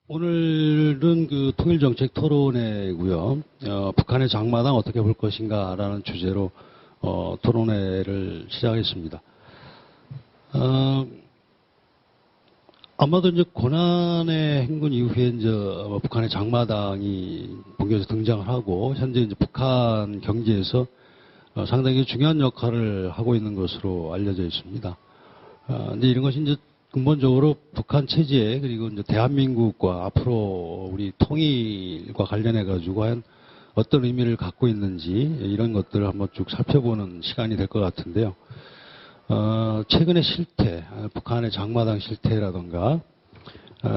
오늘은 그 통일정책 토론회고요. 북한의 장마당 어떻게 볼 것인가라는 주제로 토론회를 시작했습니다. 아마도 이제 고난의 행군 이후에 이제 북한의 장마당이 본격적으로 등장을 하고 현재 이제 북한 경제에서 상당히 중요한 역할을 하고 있는 것으로 알려져 있습니다. 근데 이런 것이 이제 근본적으로 북한 체제 그리고 이제 대한민국과 앞으로 우리 통일과 관련해 가지고 과연 어떤 의미를 갖고 있는지 이런 것들을 한번 쭉 살펴보는 시간이 될 것 같은데요. 최근의 실태, 북한의 장마당 실태라든가,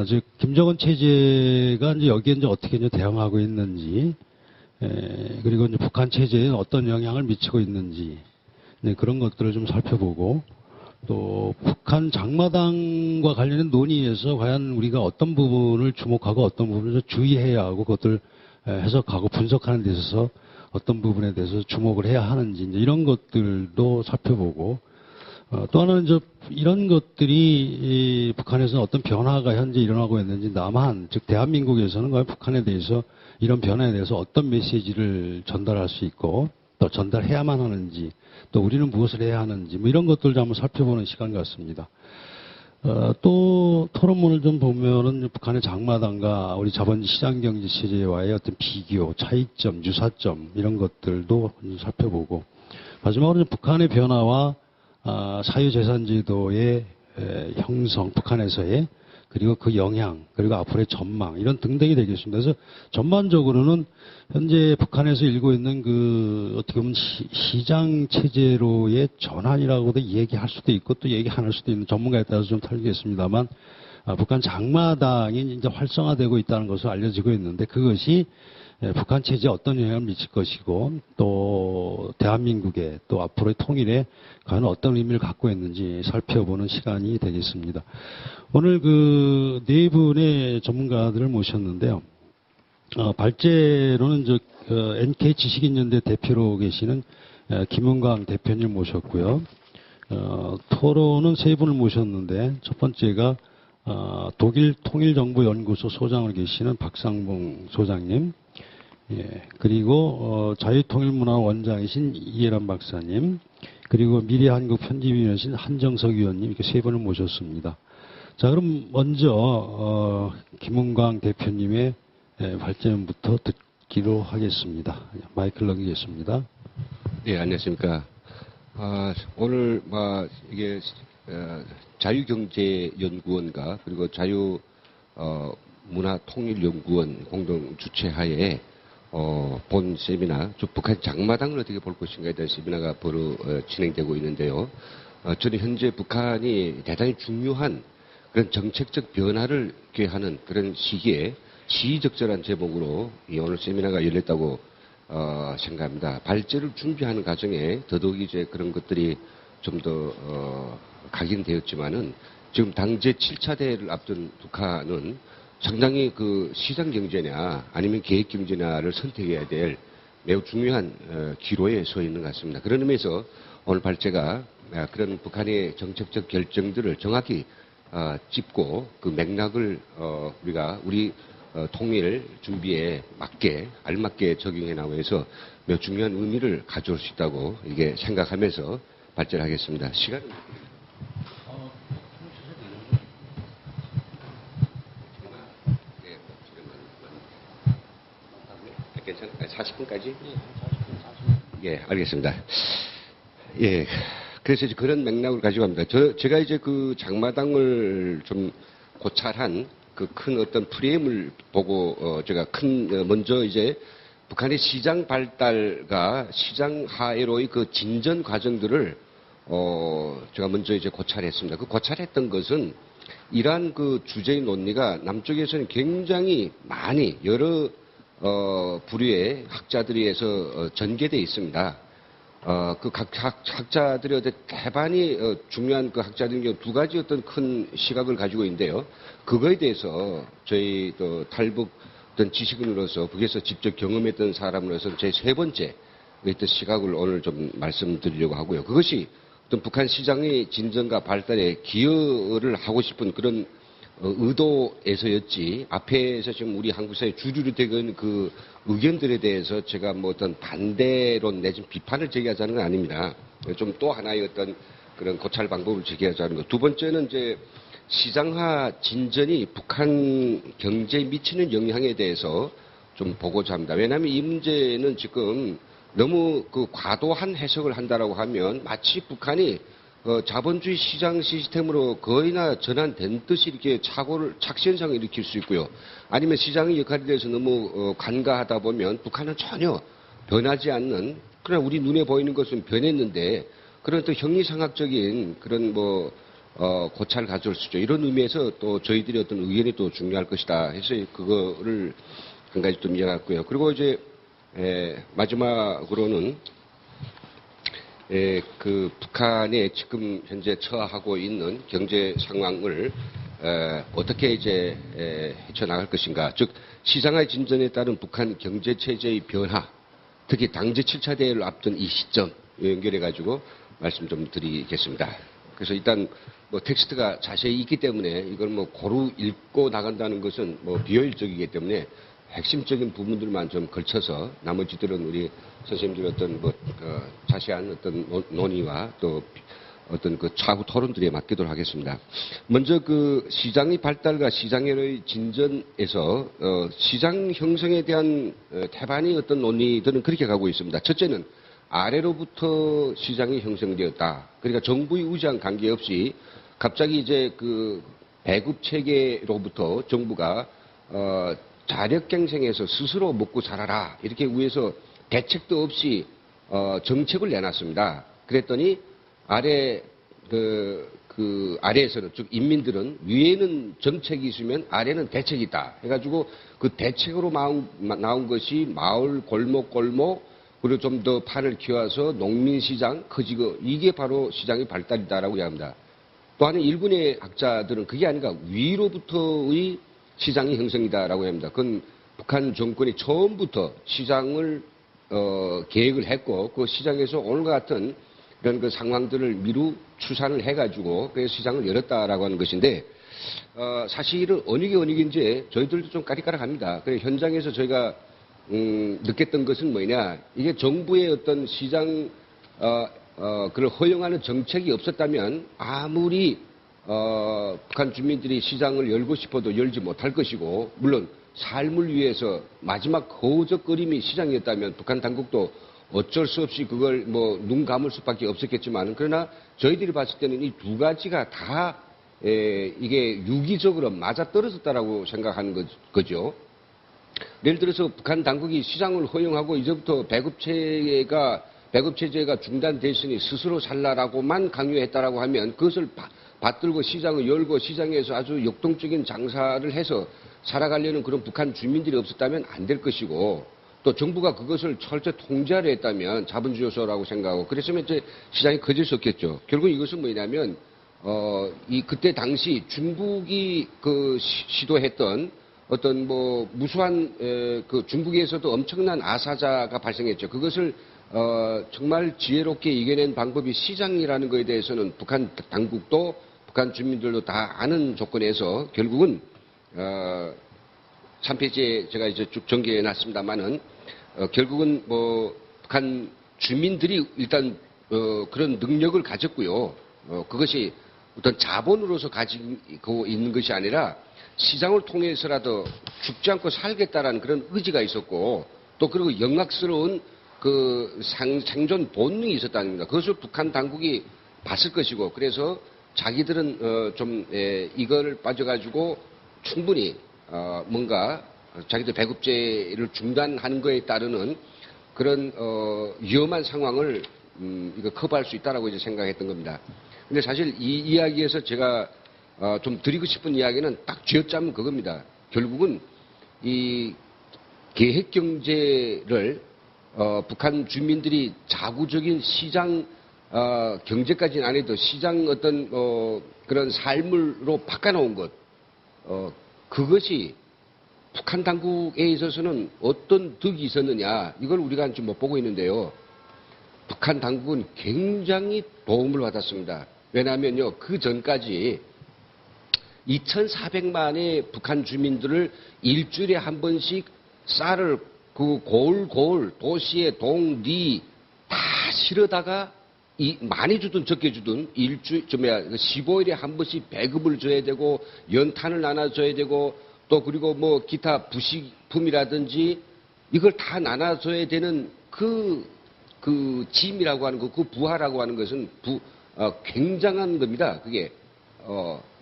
즉 김정은 체제가 이제 여기에 이제 어떻게 이제 대응하고 있는지, 그리고 이제 북한 체제에 어떤 영향을 미치고 있는지, 그런 것들을 좀 살펴보고, 또 북한 장마당과 관련된 논의에서 과연 우리가 어떤 부분을 주목하고 어떤 부분을 주의해야 하고 그것들 해석하고 분석하는 데 있어서 어떤 부분에 대해서 주목을 해야 하는지 이런 것들도 살펴보고 또 하나는 이제 이런 것들이 북한에서는 어떤 변화가 현재 일어나고 있는지 남한 즉 대한민국에서는 과연 북한에 대해서 이런 변화에 대해서 어떤 메시지를 전달할 수 있고 또 전달해야만 하는지 또 우리는 무엇을 해야 하는지 뭐 이런 것들도 한번 살펴보는 시간 같습니다. 또 토론문을 좀 보면은 북한의 장마당과 우리 자본주의 시장경제 체제와의 어떤 비교, 차이점, 유사점 이런 것들도 살펴보고 마지막으로 북한의 변화와 사유재산제도의 형성, 북한에서의 그리고 그 영향, 그리고 앞으로의 전망, 이런 등등이 되겠습니다. 그래서 전반적으로는 현재 북한에서 일고 있는 그 어떻게 보면 시장 체제로의 전환이라고도 얘기할 수도 있고 또 얘기 안 할 수도 있는 전문가에 따라서 좀 틀리겠습니다만 북한 장마당이 이제 활성화되고 있다는 것을 알려지고 있는데 그것이 북한 체제에 어떤 영향을 미칠 것이고 또 대한민국의 또 앞으로의 통일에 과연 어떤 의미를 갖고 있는지 살펴보는 시간이 되겠습니다. 오늘 그 네 분의 전문가들을 모셨는데요. 발제로는 NK 지식인연대 대표로 계시는 김은광 대표님 모셨고요. 토론은 세 분을 모셨는데 첫 번째가 독일 통일정보연구소 소장을 계시는 박상봉 소장님, 그리고 자유통일문화원장이신 이해란 박사님, 그리고 미래한국 편집위원이신 한정석 위원님 이렇게 세 분을 모셨습니다. 자, 그럼 먼저 김은광 대표님의 발제문부터 듣기로 하겠습니다. 마이크를 넘기겠습니다. 네, 안녕하십니까. 오늘 이게 자유경제연구원과 그리고 자유문화통일연구원 공동 주최하에 본 세미나, 북한 장마당을 어떻게 볼 것인가에 대한 세미나가 진행되고 있는데요. 저는 현재 북한이 대단히 중요한 그런 정책적 변화를 꾀하는 그런 시기에 시의적절한 제목으로 오늘 세미나가 열렸다고 생각합니다. 발제를 준비하는 과정에 더더욱 이제 그런 것들이 좀 더 각인되었지만은 지금 당제 7차 대회를 앞둔 북한은 상당히 그 시장 경제냐 아니면 계획 경제냐를 선택해야 될 매우 중요한 기로에 서 있는 것 같습니다. 그런 의미에서 오늘 발제가 그런 북한의 정책적 결정들을 정확히 짚고 그 맥락을 우리 통일 준비에 맞게 알맞게 적용해 나가서 매우 중요한 의미를 가져올 수 있다고 이게 생각하면서 발제를 하겠습니다. 시간. 괜찮을까요? 40분까지? 예, 알겠습니다. 예. 그래서 이제 그런 맥락을 가지고 갑니다. 제가 이제 그 장마당을 좀 고찰한 그 큰 어떤 프레임을 보고, 제가 먼저 이제 북한의 시장 발달과 시장 하에로의 그 진전 과정들을, 제가 먼저 이제 고찰했습니다. 그 고찰했던 것은 이러한 그 주제의 논리가 남쪽에서는 굉장히 많이 여러, 부류의 학자들에 의해서 전개되어 있습니다. 그 각 학자들의 어떤 대반이 중요한 그 학자들인 경우 두 가지 어떤 큰 시각을 가지고 있는데요. 그거에 대해서 저희 또 탈북 어떤 지식인으로서 북에서 직접 경험했던 사람으로서 제 세 번째 어떤 시각을 오늘 좀 말씀드리려고 하고요. 그것이 어떤 북한 시장의 진전과 발달에 기여를 하고 싶은 그런 의도에서였지 앞에서 지금 우리 한국 사회 주류로 되고 있는 그 의견들에 대해서 제가 뭐 어떤 반대론 내지는 비판을 제기하자는 건 아닙니다. 좀 또 하나의 어떤 그런 고찰 방법을 제기하자는 것. 두 번째는 이제 시장화 진전이 북한 경제에 미치는 영향에 대해서 좀 보고자 합니다. 왜냐하면 이 문제는 지금 너무 그 과도한 해석을 한다라고 하면 마치 북한이 자본주의 시장 시스템으로 거의나 전환된 듯이 이렇게 착시현상을 일으킬 수 있고요. 아니면 시장의 역할에 대해서 너무 간과하다 보면 북한은 전혀 변하지 않는, 그러나 우리 눈에 보이는 것은 변했는데 그런 또 형이상학적인 그런 뭐 고찰을 가져올 수 있죠. 이런 의미에서 또 저희들의 어떤 의견이 또 중요할 것이다 해서 그거를 한 가지 좀 이해했고요. 그리고 이제 마지막으로는 그 북한에 지금 현재 처하고 있는 경제 상황을 어떻게 이제 헤쳐나갈 것인가. 즉 시장의 진전에 따른 북한 경제 체제의 변화, 특히 당제 7차 대회를 앞둔 이 시점 연결해 가지고 말씀 좀 드리겠습니다. 그래서 일단 뭐 텍스트가 자세히 있기 때문에 이걸 뭐 고루 읽고 나간다는 것은 뭐 비효율적이기 때문에 핵심적인 부분들만 좀 걸쳐서 나머지들은 우리 선생님들의 어떤 뭐 자세한 어떤 논의와 또 어떤 그 차후 토론들에 맡기도록 하겠습니다. 먼저 그 시장의 발달과 시장의 진전에서 시장 형성에 대한 태반의 어떤 논의들은 그렇게 가고 있습니다. 첫째는 아래로부터 시장이 형성되었다. 그러니까 정부의 의지와 관계없이 갑자기 이제 그 배급 체계로부터 정부가 자력갱생해서 스스로 먹고 살아라 이렇게 위해서 대책도 없이 정책을 내놨습니다. 그랬더니 아래 그 아래에서는 즉 인민들은 위에는 정책이 있으면 아래는 대책이 있다 해가지고 그 대책으로 나온 것이 마을 골목 그리고 좀 더 판을 키워서 농민시장 커지고 이게 바로 시장의 발달이다라고 이야기합니다. 또한 일본의 학자들은 그게 아니라 위로부터의 시장이 형성이다라고 합니다. 그건 북한 정권이 처음부터 시장을 계획을 했고 그 시장에서 오늘과 같은 이런 그 상황들을 미루 추산을 해가지고 그래서 시장을 열었다라고 하는 것인데 사실은 어느 게 어느 게인지 저희들도 좀 까리까락합니다. 그래 현장에서 저희가 느꼈던 것은 뭐냐 이게 정부의 어떤 시장 그걸 허용하는 정책이 없었다면 아무리 북한 주민들이 시장을 열고 싶어도 열지 못할 것이고 물론 삶을 위해서 마지막 거적거림이 시장이었다면 북한 당국도 어쩔 수 없이 그걸 뭐 눈 감을 수밖에 없었겠지만 그러나 저희들이 봤을 때는 이 두 가지가 다 이게 유기적으로 맞아떨어졌다라고 생각하는 거죠. 예를 들어서 북한 당국이 시장을 허용하고 이제부터 배급 체제가 중단됐으니 스스로 살라라고만 강요했다라고 하면 그것을 받들고 시장을 열고 시장에서 아주 역동적인 장사를 해서 살아가려는 그런 북한 주민들이 없었다면 안 될 것이고 또 정부가 그것을 철저히 통제하려 했다면 자본주의소라고 생각하고 그랬으면 이제 시장이 커질 수 없겠죠. 결국 이것은 뭐냐면 그때 당시 중국이 그 시도했던 어떤 뭐 무수한 그 중국에서도 엄청난 아사자가 발생했죠. 그것을 정말 지혜롭게 이겨낸 방법이 시장이라는 것에 대해서는 북한 당국도 북한 주민들도 다 아는 조건에서 결국은 3페이지에 제가 이제 쭉 전개해 놨습니다만은 결국은 뭐 북한 주민들이 일단 그런 능력을 가졌고요. 그것이 어떤 자본으로서 가지고 있는 것이 아니라 시장을 통해서라도 죽지 않고 살겠다라는 그런 의지가 있었고 또 그리고 영악스러운 그 생존 본능이 있었다는 겁니다. 그것을 북한 당국이 봤을 것이고 그래서 자기들은 이거를 빠져가지고 충분히 뭔가 자기들 배급제를 중단하는 것에 따르는 그런 위험한 상황을 이거 커버할 수 있다라고 이제 생각했던 겁니다. 근데 사실 이 이야기에서 제가 좀 드리고 싶은 이야기는 딱 쥐어짜면 그겁니다. 결국은 이 계획 경제를 북한 주민들이 자구적인 시장 경제까지는 안 해도 시장 어떤 그런 삶으로 바꿔놓은 것 그것이 북한 당국에 있어서는 어떤 득이 있었느냐 이걸 우리가 지금 못 보고 있는데요. 북한 당국은 굉장히 도움을 받았습니다. 왜냐하면요 그 전까지 2,400만의 북한 주민들을 일주일에 한 번씩 쌀을 그 고을 도시에 동리 다 실어다가 많이 주든 적게 주든 일주일, 15일에 한 번씩 배급을 줘야 되고 연탄을 나눠줘야 되고 또 그리고 뭐 기타 부식품이라든지 이걸 다 나눠줘야 되는 그 짐이라고 하는 거, 그 부하라고 하는 것은 굉장한 겁니다. 그게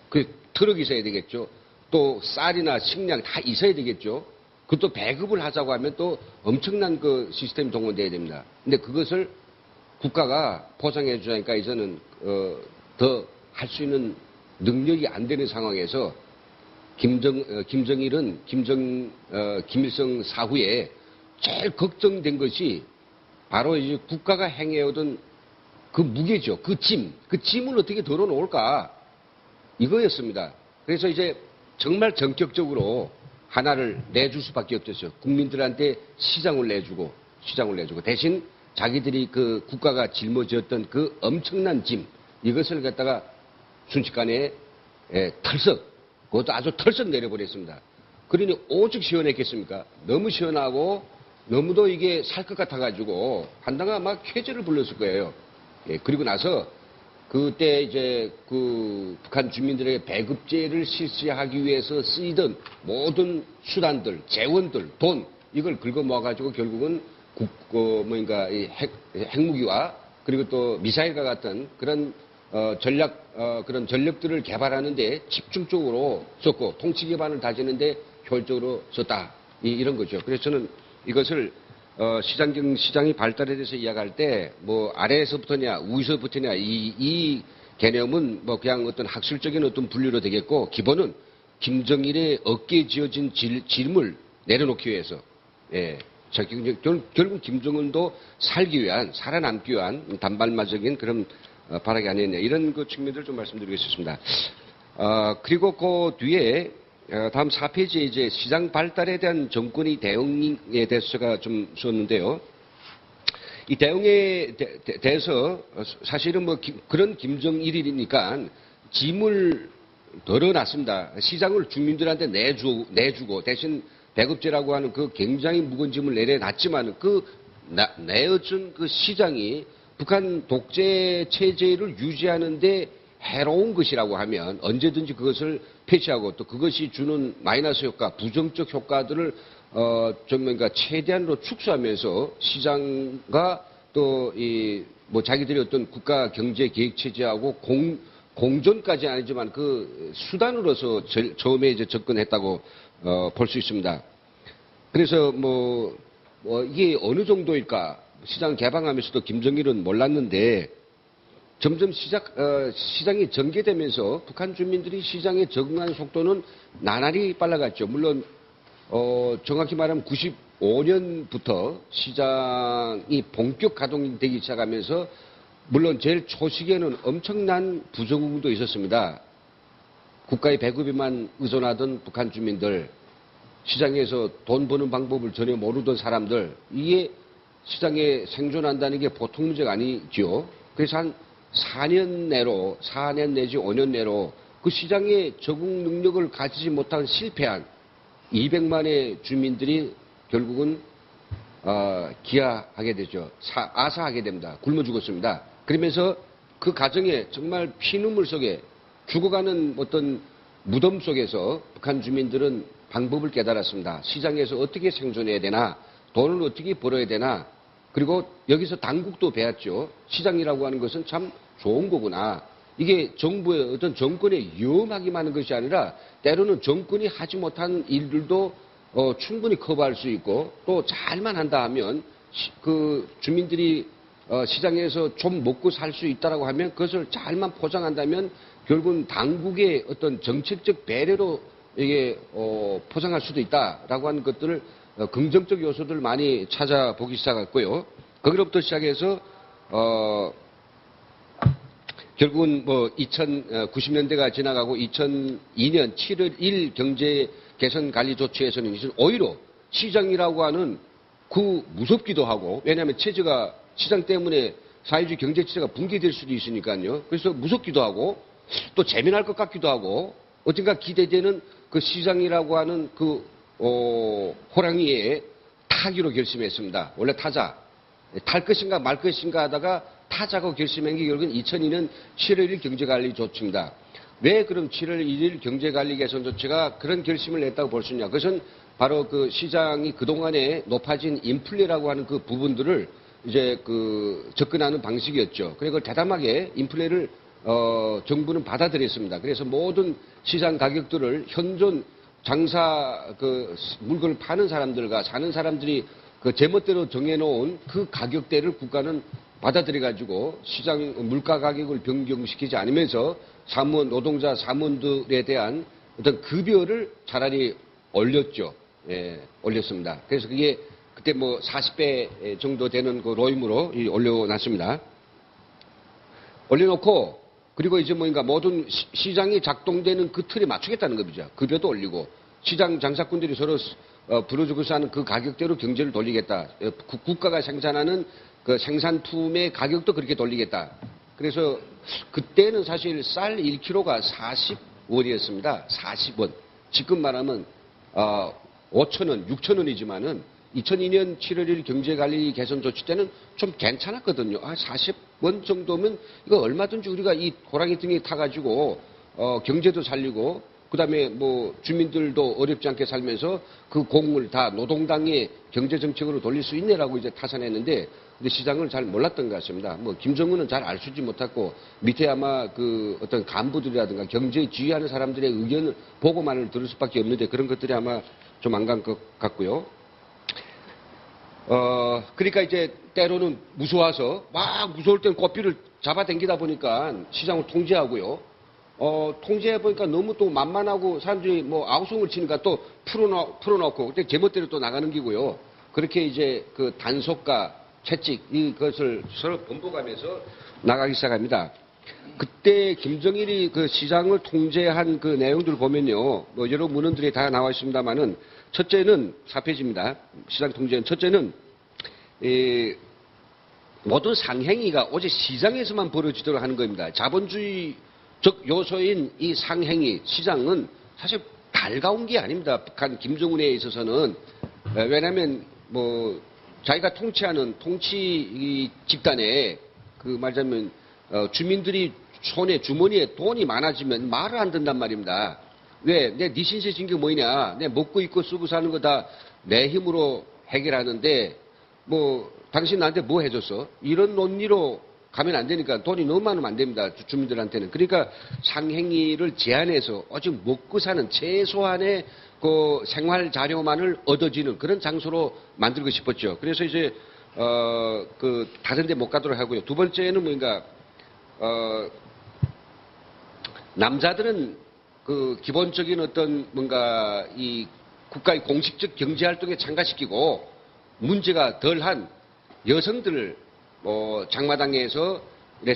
그 트럭이 있어야 되겠죠. 또 쌀이나 식량 다 있어야 되겠죠. 그것도 배급을 하자고 하면 또 엄청난 그 시스템이 동원돼야 됩니다. 근데 그것을 국가가 보상해 주니까 이제는 더 할 수 있는 능력이 안 되는 상황에서 김정일은 김일성 사후에 제일 걱정된 것이 바로 이제 국가가 행해오던 그 무게죠. 그 짐을 어떻게 덜어놓을까 이거였습니다. 그래서 이제 정말 전격적으로 하나를 내줄 수밖에 없었죠. 국민들한테 시장을 내주고 대신 자기들이 그 국가가 짊어졌던 그 엄청난 짐 이것을 갖다가 순식간에 털썩 그것도 아주 털썩 내려버렸습니다. 그러니 오죽 시원했겠습니까? 너무 시원하고 너무도 이게 살 것 같아가지고 한다가 막 쾌재를 불렀을 거예요. 그리고 나서 그때 이제 그 북한 주민들에게 배급제를 실시하기 위해서 쓰이던 모든 수단들, 재원들, 돈 이걸 긁어 모아가지고 결국은 핵무기와 그리고 또 미사일과 같은 그런 그런 전력들을 개발하는데 집중적으로 썼고 통치 기반을 다지는데 효율적으로 썼다 이런 거죠. 그래서 저는 이것을 시장이 발달에 대해서 이야기할 때 뭐 아래에서부터냐 위에서부터냐 이 개념은 뭐 그냥 어떤 학술적인 어떤 분류로 되겠고 기본은 김정일의 어깨에 지어진 짐을 내려놓기 위해서 결국 김정은도 살아남기 위한 단발마적인 그런 발악이 아니었냐 이런 그 측면들을 좀 말씀드리겠습니다. 그리고 그 뒤에 다음 4페이지에 이제 시장 발달에 대한 정권의 대응에 대해서가 좀 썼는데요. 이 대응에 대해서 사실은 뭐 그런 김정일이니까 짐을 덜어놨습니다. 시장을 주민들한테 내주고 대신 배급제라고 하는 그 굉장히 무거운 짐을 내려놨지만 내어준 그 시장이 북한 독재 체제를 유지하는데 해로운 것이라고 하면 언제든지 그것을 폐지하고 또 그것이 주는 마이너스 효과, 부정적 효과들을 최대한으로 축소하면서 시장과 또 뭐 자기들이 어떤 국가 경제 계획 체제하고 공존까지는 아니지만 그 수단으로서 처음에 이제 접근했다고 볼 수 있습니다. 그래서 이게 어느 정도일까? 시장 개방하면서도 김정일은 몰랐는데 점점 시장이 전개되면서 북한 주민들이 시장에 적응하는 속도는 나날이 빨라갔죠. 물론 정확히 말하면 95년부터 시장이 본격 가동되기 시작하면서 물론 제일 초시기에는 엄청난 부정응도 있었습니다. 국가의 배급에만 의존하던 북한 주민들, 시장에서 돈 버는 방법을 전혀 모르던 사람들, 이게 시장에 생존한다는 게 보통 문제가 아니죠. 그래서 한 4년 내지 5년 내로 그 시장에 적응 능력을 가지지 못한 실패한 200만의 주민들이 결국은 기아하게 되죠. 아사하게 됩니다. 굶어 죽었습니다. 그러면서 그 가정에 정말 피눈물 속에 죽어가는 어떤 무덤 속에서 북한 주민들은 방법을 깨달았습니다. 시장에서 어떻게 생존해야 되나, 돈을 어떻게 벌어야 되나, 그리고 여기서 당국도 배웠죠. 시장이라고 하는 것은 참 좋은 거구나. 이게 정부의 어떤 정권에 위험하기만 하는 것이 아니라 때로는 정권이 하지 못한 일들도 충분히 커버할 수 있고 또 잘만 한다 하면 그 주민들이 시장에서 좀 먹고 살 수 있다라고 하면 그것을 잘만 포장한다면 결국은 당국의 어떤 정책적 배려로 이게 포장할 수도 있다라고 하는 것들을 긍정적 요소들을 많이 찾아보기 시작했고요. 거기로부터 시작해서 결국은 2090년대가 지나가고 2002년 7월 1일 경제 개선 관리 조치에서는 이제 오히려 시장이라고 하는 그 무섭기도 하고 왜냐하면 체제가 시장 때문에 사회주의 경제 체제가 붕괴될 수도 있으니까요. 그래서 무섭기도 하고 또 재미날 것 같기도 하고 어딘가 기대되는 그 시장이라고 하는 그 호랑이의 타기로 결심했습니다. 원래 타자. 탈 것인가 말 것인가 하다가 타자고 결심한 게 결국은 2002년 7월 1일 경제관리 조치입니다. 왜 그럼 7월 1일 경제관리 개선 조치가 그런 결심을 냈다고 볼 수 있냐? 그것은 바로 그 시장이 그동안에 높아진 인플레라고 하는 그 부분들을 이제 그 접근하는 방식이었죠. 그리고 대담하게 인플레를 정부는 받아들였습니다. 그래서 모든 시장 가격들을 현존 장사 그 물건을 파는 사람들과 사는 사람들이 그 제멋대로 정해놓은 그 가격대를 국가는 받아들여가지고 시장 물가 가격을 변경시키지 않으면서 사무원, 노동자 사무원들에 대한 어떤 급여를 차라리 올렸죠. 예, 올렸습니다. 그래서 그게 그때 뭐 40배 정도 되는 그 로임으로 올려놨습니다. 올려놓고 그리고 이제 뭔가 모든 시장이 작동되는 그 틀에 맞추겠다는 겁니다. 급여도 올리고 시장 장사꾼들이 서로 부러지고서 하는 그 가격대로 경제를 돌리겠다. 국가가 생산하는 그 생산품의 가격도 그렇게 돌리겠다. 그래서 그때는 사실 쌀 1kg가 40원이었습니다. 40원. 지금 말하면 5,000원, 6,000원이지만은 2002년 7월 1일 경제관리 개선 조치 때는 좀 괜찮았거든요. 40원 정도면 이거 얼마든지 우리가 이 호랑이 등에 타가지고 경제도 살리고 그다음에 뭐 주민들도 어렵지 않게 살면서 그 공을 다 노동당의 경제 정책으로 돌릴 수 있네라고 이제 타산했는데 근데 시장을 잘 몰랐던 것 같습니다. 뭐 김정은은 잘 알 수지 못했고 밑에 아마 그 어떤 간부들이라든가 경제에 지휘하는 사람들의 의견을 보고만을 들을 수밖에 없는데 그런 것들이 아마 좀 안 간 것 같고요. 그러니까 이제 때로는 무서워서 막 무서울 때는 꽃비를 잡아당기다 보니까 시장을 통제하고요. 통제해보니까 너무 또 만만하고 사람들이 뭐 아우성을 치니까 또 풀어놓고 그때 제멋대로 또 나가는 기고요. 그렇게 이제 그 단속과 채찍 이것을 서로 번복하면서 나가기 시작합니다. 그때 김정일이 그 시장을 통제한 그 내용들을 보면요. 뭐 여러 문헌들이 다 나와 있습니다만은 첫째는 4페이지입니다. 시장 통제는 첫째는 모든 상행위가 오직 시장에서만 벌어지도록 하는 겁니다. 자본주의적 요소인 이 상행위 시장은 사실 달가운 게 아닙니다. 북한 김정은에 있어서는 왜냐하면 뭐 자기가 통치하는 통치 집단에 그 말하자면 주민들이 손에 주머니에 돈이 많아지면 말을 안 듣는단 말입니다. 왜? 네 신세 진 게 뭐냐? 내 먹고 입고 쓰고 사는 거 다 내 힘으로 해결하는데 뭐 당신 나한테 뭐 해줬어? 이런 논리로 가면 안 되니까 돈이 너무 많으면 안 됩니다. 주민들한테는. 그러니까 상행위를 제한해서 오직 먹고 사는 최소한의 그 생활 자료만을 얻어지는 그런 장소로 만들고 싶었죠. 그래서 이제 그 다른 데 못 가도록 하고요. 두 번째는 뭔가 남자들은 그 기본적인 어떤 뭔가 이 국가의 공식적 경제 활동에 참가시키고 문제가 덜한 여성들을 장마당에서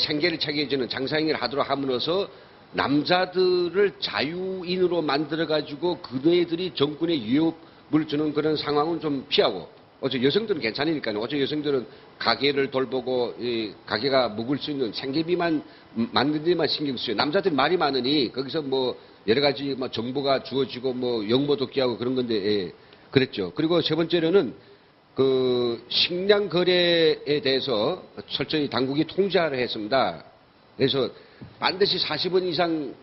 생계를 책임지는 장사행위를 하도록 함으로써 남자들을 자유인으로 만들어가지고 그네들이 정권에 위협을 주는 그런 상황은 좀 피하고 어제 여성들은 괜찮으니까요. 어제 여성들은 가게를 돌보고 가게가 묵을 수 있는 생계비만 만든 데만 신경 써요. 남자들이 말이 많으니 거기서 뭐 여러 가지 뭐 정보가 주어지고 뭐 영모도 끼하고 그런 건데 그랬죠. 그리고 세 번째로는 그 식량 거래에 대해서 철저히 당국이 통제하려 했습니다. 그래서 반드시 40원 이상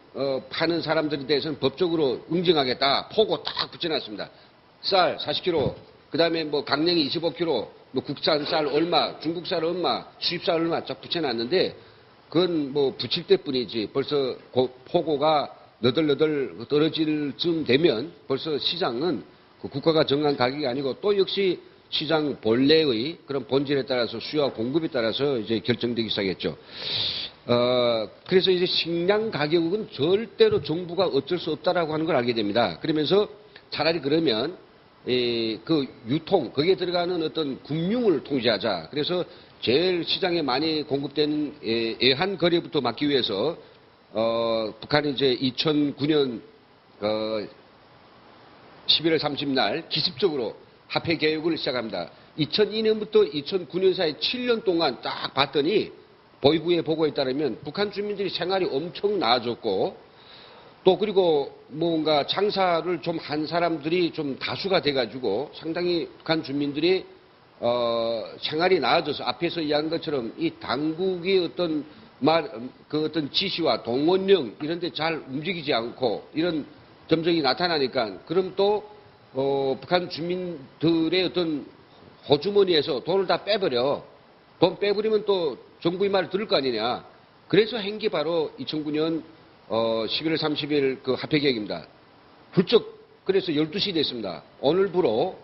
파는 사람들에 대해서는 법적으로 응징하겠다. 포고 딱 붙여놨습니다. 쌀 40kg, 그 다음에 뭐 강냉이 25kg, 뭐 국산 쌀 얼마, 중국 쌀 얼마, 수입쌀 얼마 쫙 붙여놨는데 그건 뭐 붙일 때뿐이지 벌써 포고가 너덜너덜 떨어질 쯤 되면 벌써 시장은 그 국가가 정한 가격이 아니고 또 역시 시장 본래의 그런 본질에 따라서 수요와 공급에 따라서 이제 결정되기 시작했죠. 그래서 이제 식량 가격은 절대로 정부가 어쩔 수 없다라고 하는 걸 알게 됩니다. 그러면서 차라리 그러면 그 유통 거기에 들어가는 어떤 금융을 통제하자. 그래서 제일 시장에 많이 공급되는 애한 거래부터 막기 위해서 북한이 이제 2009년 11월 30날 기습적으로 화폐 개혁을 시작합니다. 2002년부터 2009년 사이 7년 동안 딱 봤더니 보이부의 보고에 따르면 북한 주민들이 생활이 엄청 나아졌고 또 그리고 뭔가 장사를 좀 한 사람들이 좀 다수가 돼가지고 상당히 북한 주민들이 생활이 나아져서 앞에서 이야기한 것처럼 이 당국의 어떤 그 어떤 지시와 동원령 이런 데 잘 움직이지 않고 이런 점정이 나타나니까 그럼 또 북한 주민들의 어떤 호주머니에서 돈을 다 빼버려. 돈 빼버리면 또 정부의 말을 들을 거 아니냐. 그래서 한 게 바로 2009년 11월 30일 그 화폐 개혁입니다. 훌쩍 그래서 12시 됐습니다. 오늘부로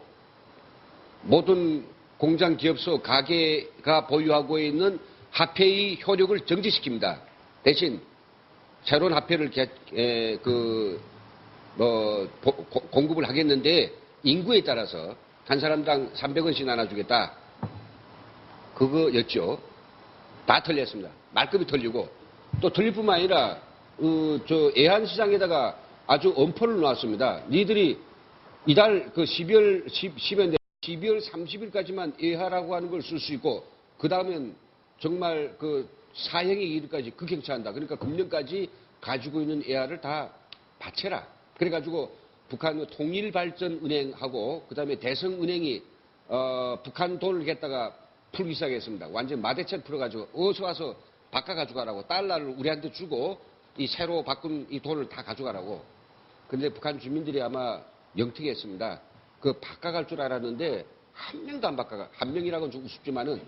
모든 공장, 기업소, 가게가 보유하고 있는 화폐의 효력을 정지시킵니다. 대신 새로운 화폐를 공급을 하겠는데 인구에 따라서 한 사람당 300원씩 나눠주겠다. 그거였죠. 다 털렸습니다. 말끔히 털리고 또 털릴 뿐만 아니라 애한시장에다가 아주 엄포를 놓았습니다. 니들이 이달 그 12월 30일까지만 애하라고 하는 걸 쓸 수 있고 그 다음엔 정말 그 사형에 이르기까지 극행차한다. 그러니까 금년까지 가지고 있는 애하를 다 바쳐라. 그래가지고 북한 통일발전은행하고 그 다음에 대성은행이 북한 돈을 갖다가 풀기 시작했습니다. 완전 마대책 풀어가지고 어서 와서 바꿔 가져가라고 달러를 우리한테 주고 이 새로 바꾼 이 돈을 다 가져가라고. 근데 북한 주민들이 아마 영특했습니다. 그 바꿔갈 줄 알았는데 한 명도 안 바꿔가. 한 명이라고는 좀 우습지만은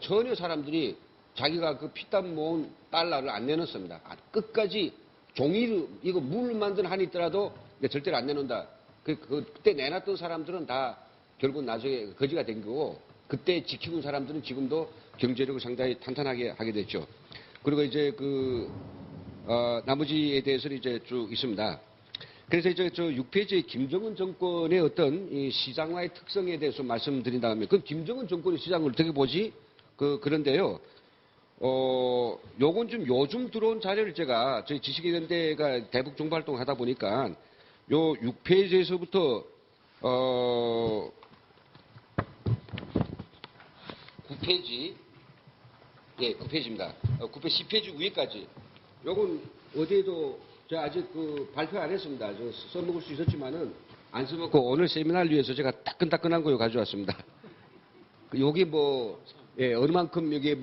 전혀 사람들이 자기가 그 피땀 모은 달러를 안 내놓습니다. 끝까지 종이로 이거 물 만든 한이 있더라도 절대로 안 내놓는다. 그때 내놨던 사람들은 다 결국 나중에 거지가 된 거고 그때 지키는 사람들은 지금도 경제력을 상당히 탄탄하게 하게 됐죠. 그리고 이제 나머지에 대해서는 이제 쭉 있습니다. 그래서 이제 저 6페이지의 김정은 정권의 어떤 이 시장화의 특성에 대해서 말씀드린다면, 그 김정은 정권의 시장을 어떻게 보지? 그런데요. 요건 좀 요즘 들어온 자료를 제가 저희 지식인연대가 대북 정보 활동을 하다 보니까 요 6페이지에서부터 9페이지, 예, 9페이지입니다. 9페이지, 10페이지 위에까지. 요건 어디에도 제가 아직 발표 안 했습니다. 저 써먹을 수 있었지만은 안 써먹고 오늘 세미나를 위해서 제가 따끈따끈한 거 가져왔습니다. 여기 어느 만큼 여기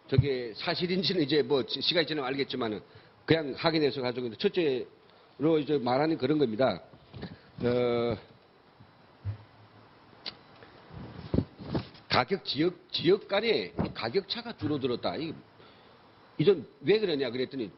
저게 사실인지는 이제 시간이 지나면 알겠지만은 그냥 확인해서 가지고 있는데 첫째로 이제 말하는 그런 겁니다. 지역 간의 가격 차가 줄어들었다. 이전 왜 그러냐 그랬더니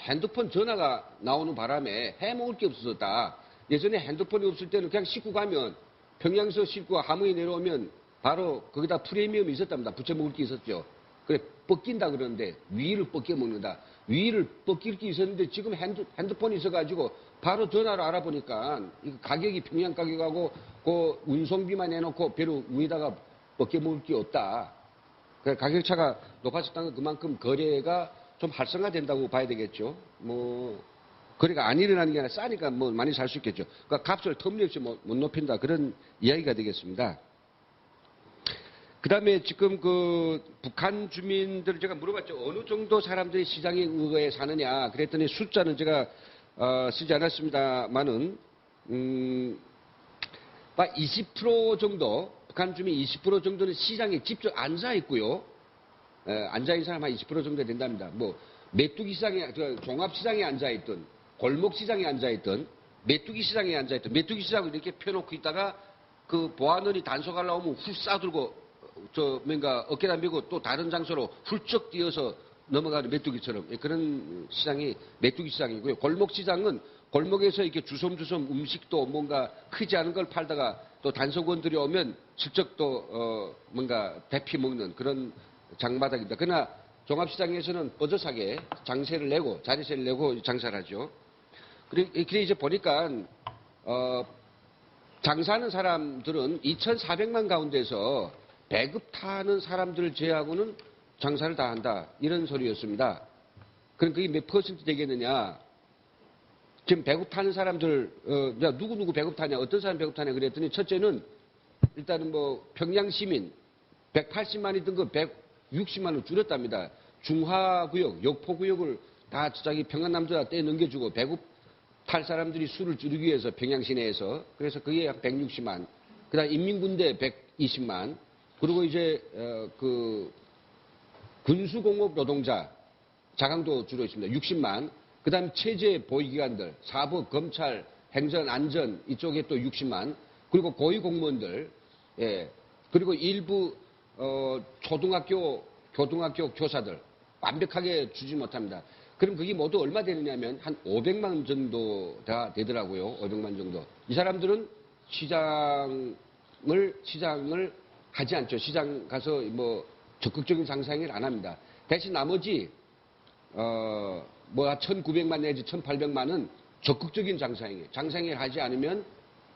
핸드폰 전화가 나오는 바람에 해먹을 게 없어졌다. 예전에 핸드폰이 없을 때는 그냥 싣고 가면 평양에서 싣고 하모에 내려오면 바로 거기다 프리미엄이 있었답니다. 부쳐 먹을 게 있었죠. 그래 뻗긴다 그러는데 위를 뻗겨 먹는다. 위를 뻗길 게 있었는데 지금 핸드폰이 있어가지고 바로 전화로 알아보니까 가격이 평양 가격하고 그 운송비만 해놓고 배로 위에다가 뻗겨 먹을 게 없다. 그래 가격 차가 높아졌다는 건 그만큼 거래가 좀 활성화된다고 봐야 되겠죠. 거래가 안 일어나는 게 아니라 싸니까 많이 살 수 있겠죠. 그러니까 값을 터무니없이 못 높인다. 그런 이야기가 되겠습니다. 그 다음에 지금 북한 주민들 제가 물어봤죠. 어느 정도 사람들이 시장에 의거해 사느냐. 그랬더니 숫자는 제가, 쓰지 않았습니다만은, 20% 정도, 북한 주민 20% 정도는 시장에 직접 앉아 있고요. 앉아있는 사람 한 20% 정도 된답니다. 메뚜기 시장에, 종합시장에 앉아있던, 골목시장에 앉아있던, 메뚜기 시장에 앉아있던, 메뚜기 시장을 이렇게 펴놓고 있다가 그 보안원이 단속하려고 하면 훅 싸들고 어깨다 메고 또 다른 장소로 훌쩍 뛰어서 넘어가는 메뚜기처럼 그런 시장이 메뚜기 시장이고요. 골목시장은 골목에서 이렇게 주섬주섬 음식도 뭔가 크지 않은 걸 팔다가 또 단속원들이 오면 슬쩍 또 뭔가 대피 먹는 그런 장마당입니다. 그러나 종합시장에서는 뻗어사게 장세를 내고 자리세를 내고 장사를 하죠. 그래 이제 보니까 장사하는 사람들은 2,400만 가운데서 배급 타는 사람들을 제외하고는 장사를 다 한다. 이런 소리였습니다. 그럼 그게 몇 퍼센트 되겠느냐. 지금 배급 타는 사람들, 누구 배급 타냐, 어떤 사람 배급 타냐 그랬더니 첫째는 일단은 평양 시민 180만이던 거 160만으로 줄였답니다. 중화구역, 역포구역을 다 자기 평안남도에 떼 넘겨주고 배급 탈 사람들이 수를 줄이기 위해서 평양 시내에서 그래서 그게 약 160만. 그다음 인민군대 120만. 그리고 이제 그 군수공업 노동자 자강도 주로 있습니다. 60만. 그다음 체제 보위기관들, 사법, 검찰, 행정, 안전 이쪽에 또 60만. 그리고 고위공무원들, 예. 그리고 일부 초등학교, 고등학교 교사들 완벽하게 주지 못합니다. 그럼 그게 모두 얼마 되느냐면 한 500만 정도가 되더라고요. 500만 정도. 이 사람들은 시장을 하지 않죠. 시장 가서 뭐 적극적인 장사행위를 안 합니다. 대신 나머지 1,900만 내지 1,800만은 적극적인 장사행위를 하지 않으면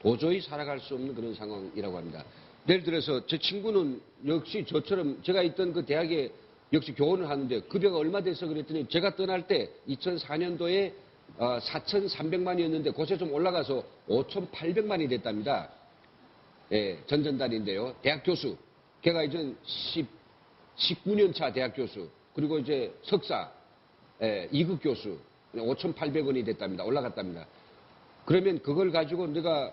도저히 살아갈 수 없는 그런 상황이라고 합니다. 예를 들어서 제 친구는 역시 저처럼 제가 있던 그 대학에 역시 교원을 하는데 급여가 얼마 돼서 그랬더니 제가 떠날 때 2004년도에 4,300만이었는데 그새 좀 올라가서 5,800만이 됐답니다. 예, 전전달인데요. 대학 교수. 걔가 이제 19년 차 대학 교수. 그리고 이제 석사, 2급 교수. 5,800원이 됐답니다. 올라갔답니다. 그러면 그걸 가지고 내가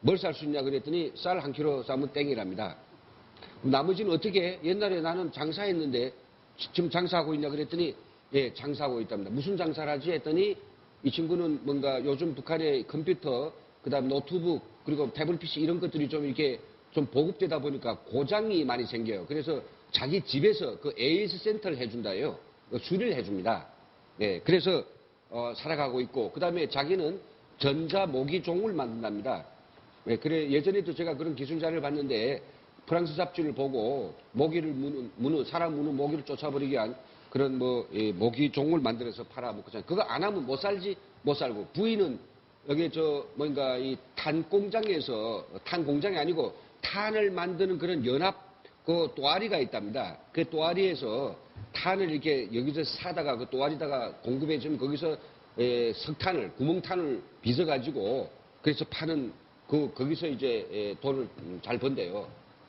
뭘 살 수 있냐 그랬더니 쌀 한 킬로 사면 땡이랍니다. 나머지는 어떻게 해? 옛날에 나는 장사했는데 지금 장사하고 있냐 그랬더니 예, 장사하고 있답니다. 무슨 장사를 하지 했더니 이 친구는 뭔가 요즘 북한의 컴퓨터, 그다음 노트북, 그리고 태블릿 PC 이런 것들이 좀 이렇게 좀 보급되다 보니까 고장이 많이 생겨요. 그래서 자기 집에서 그 AS 센터를 해준다요. 수리를 해줍니다. 예, 그래서 살아가고 있고 그다음에 자기는 전자 모기종을 만든답니다. 예, 그래 예전에도 제가 그런 기술자를 봤는데 프랑스 잡지를 보고 모기를 사람 무는 모기를 쫓아버리기 위한 그런 모기종을 만들어서 팔아먹고 그거 안 하면 못 살지 못 살고 부인은 여기 뭔가 이 탄 공장에서 탄 공장이 아니고 탄을 만드는 그런 연합 그 또아리가 있답니다. 그 또아리에서 탄을 이렇게 여기서 사다가 그 또아리다가 공급해 주면 거기서 석탄을 구멍탄을 빚어가지고 그래서 파는 거기서 이제 돈을 잘 번대요.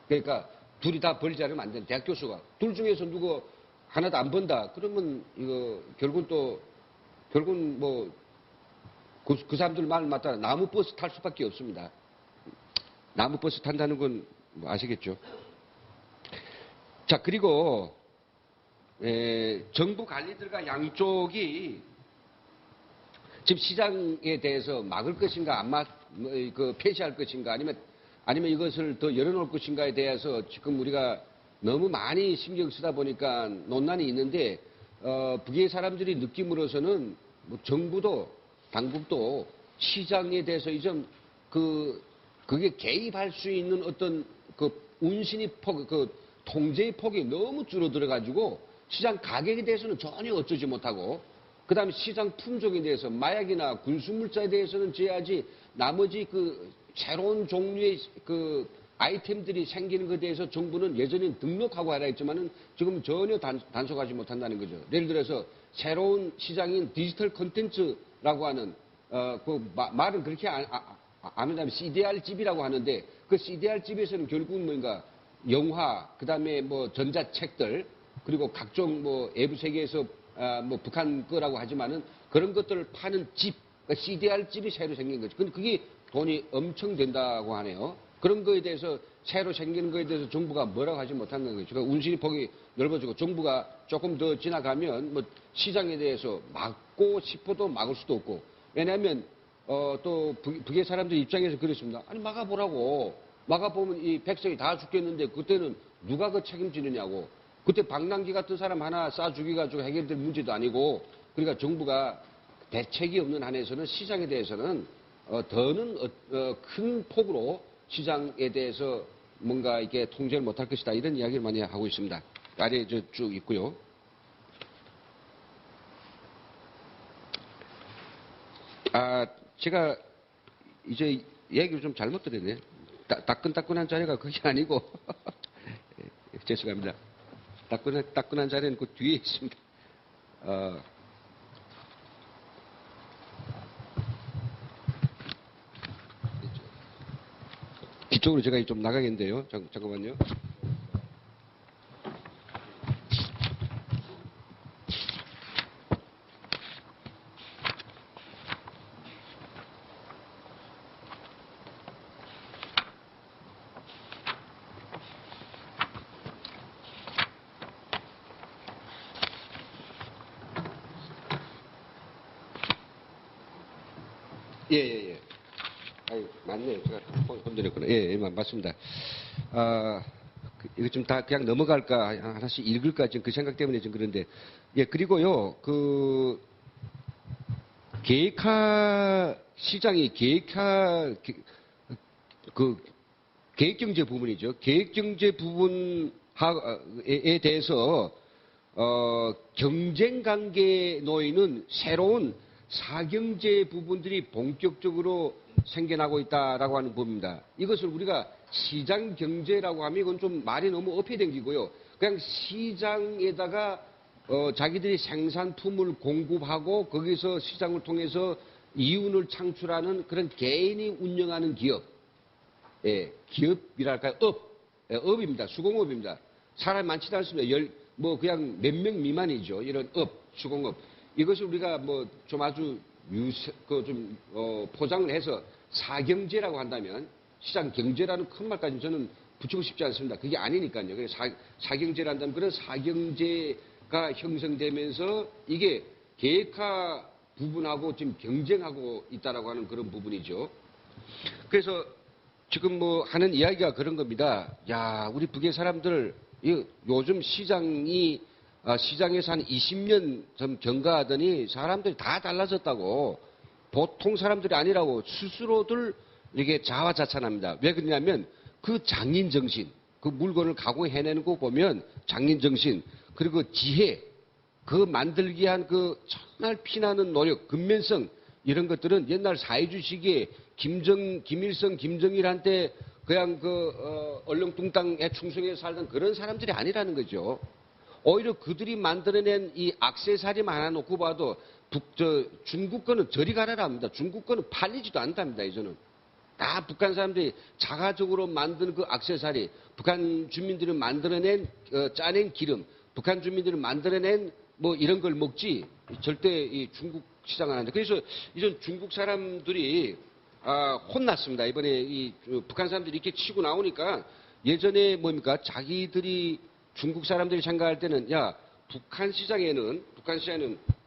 그러니까 둘이 다 벌지 않으면 안 되는 대학 교수가 둘 중에서 누구 하나도 안 번다 그러면 이거 결국은 뭐 그 사람들 말 맞다 나무 버스 탈 수밖에 없습니다. 나무 버스 탄다는 건 뭐 아시겠죠? 자 그리고 정부 관리들과 양쪽이 지금 시장에 대해서 막을 것인가 폐쇄할 것인가 아니면 이것을 더 열어놓을 것인가에 대해서 지금 우리가 너무 많이 신경 쓰다 보니까 논란이 있는데 북의 사람들이 느낌으로서는 뭐 정부도 당국도 시장에 대해서 이좀 그게 개입할 수 있는 어떤 운신의 통제의 폭이 너무 줄어들어 가지고 시장 가격에 대해서는 전혀 어쩌지 못하고 그다음에 시장 품종에 대해서 마약이나 군수물자에 대해서는 제하지 나머지 새로운 종류의 아이템들이 생기는 것에 대해서 정부는 예전에 등록하고 하라 했지만은 지금 전혀 단속하지 못한다는 거죠. 예를 들어서 새로운 시장인 디지털 콘텐츠라고 하는 말은 그렇게 안 한다면 CDR 집이라고 하는데 그 CDR 집에서는 결국은 뭔가 영화 그다음에 뭐 전자책들 그리고 각종 외부 세계에서 북한 거라고 하지만은 그런 것들을 파는 집, 그러니까 CDR 집이 새로 생긴 거죠. 근데 그게 돈이 엄청 된다고 하네요. 그런 거에 대해서 새로 생기는 거에 대해서 정부가 뭐라고 하지 못하는 거죠. 그러니까 운신이 폭이 넓어지고 정부가 조금 더 지나가면 시장에 대해서 막고 싶어도 막을 수도 없고 왜냐하면 또 북의 사람들 입장에서 그렇습니다. 아니 막아보면 이 백성이 다 죽겠는데 그때는 누가 그 책임지느냐고. 그때 방랑기 같은 사람 하나 쏴 죽여가지고 해결될 문제도 아니고 그러니까 정부가 대책이 없는 한에서는 시장에 대해서는 더는 큰 폭으로 시장에 대해서 뭔가 이렇게 통제를 못할 것이다 이런 이야기를 많이 하고 있습니다. 아래에 쭉 있고요. 제가 이제 얘기를 좀 잘못 들었네. 따끈따끈한 자리가 그게 아니고 죄송합니다. 따끈한 자리는 그 뒤에 있습니다. 뒤쪽으로 제가 좀 나가겠는데요. 잠깐만요. 예, 예, 예. 아유, 맞네요. 제가 혼돈했구나. 예, 예, 맞습니다. 이거 좀 다 그냥 넘어갈까, 하나씩 읽을까, 지금 그 생각 때문에 지금 그런데. 예, 그리고요, 계획경제 부분이죠. 계획경제 부분에 대해서, 경쟁 관계에 놓이는 새로운 사경제 부분들이 본격적으로 생겨나고 있다라고 하는 부분입니다. 이것을 우리가 시장 경제라고 하면 이건 좀 말이 너무 업혀댕기고요. 그냥 시장에다가 자기들이 생산품을 공급하고 거기서 시장을 통해서 이윤을 창출하는 그런 개인이 운영하는 기업, 예, 기업이랄까요? 예, 업입니다. 수공업입니다. 사람이 많지도 않습니다. 그냥 몇 명 미만이죠. 이런 수공업. 이것을 우리가 좀 아주 포장을 해서 사경제라고 한다면 시장 경제라는 큰 말까지 저는 붙이고 싶지 않습니다. 그게 아니니까요. 그래서 사경제를 한다면 그런 사경제가 형성되면서 이게 계획화 부분하고 지금 경쟁하고 있다라고 하는 그런 부분이죠. 그래서 지금 하는 이야기가 그런 겁니다. 야, 우리 북의 사람들, 요즘 시장에서 한 20년 좀 경과하더니 사람들이 다 달라졌다고. 보통 사람들이 아니라고 스스로들 이렇게 자화자찬합니다. 왜 그러냐면 그 장인 정신, 그 물건을 가공해내는 거 보면 장인 정신, 그리고 지혜, 그 만들기 위한 그 정말 피나는 노력, 근면성, 이런 것들은 옛날 사회주의 시기에 김일성, 김정일한테 그냥 얼렁뚱땅에 충성해서 살던 그런 사람들이 아니라는 거죠. 오히려 그들이 만들어낸 이 액세서리만 하나 놓고 봐도 중국 거는 저리 가라라 합니다. 중국 거는 팔리지도 않답니다, 이제는. 다 북한 사람들이 자가적으로 만든 그 액세서리, 북한 주민들이 만들어낸, 짜낸 기름, 북한 주민들이 만들어낸 이런 걸 먹지, 절대 이 중국 시장 안 한다. 그래서 이전 중국 사람들이, 혼났습니다. 이번에 북한 사람들이 이렇게 치고 나오니까 예전에 자기들이 중국 사람들이 생각할 때는 북한 시장에는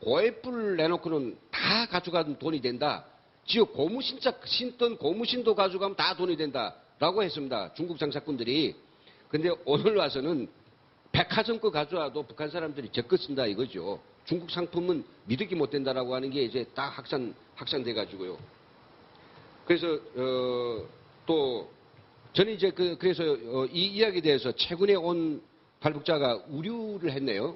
고액불 내놓고는 다 가져가면 돈이 된다. 지역 신던 고무신도 가져가면 다 돈이 된다라고 했습니다. 중국 장사꾼들이. 근데 오늘 와서는 백화점 거 가져와도 북한 사람들이 적겠습니다 이거죠. 중국 상품은 믿기 못 된다라고 하는 게 이제 딱 확산돼 가지고요. 그래서 또 저는 이제 그래서 이 이야기에 대해서 최근에 온 발북자가 우려를 했네요.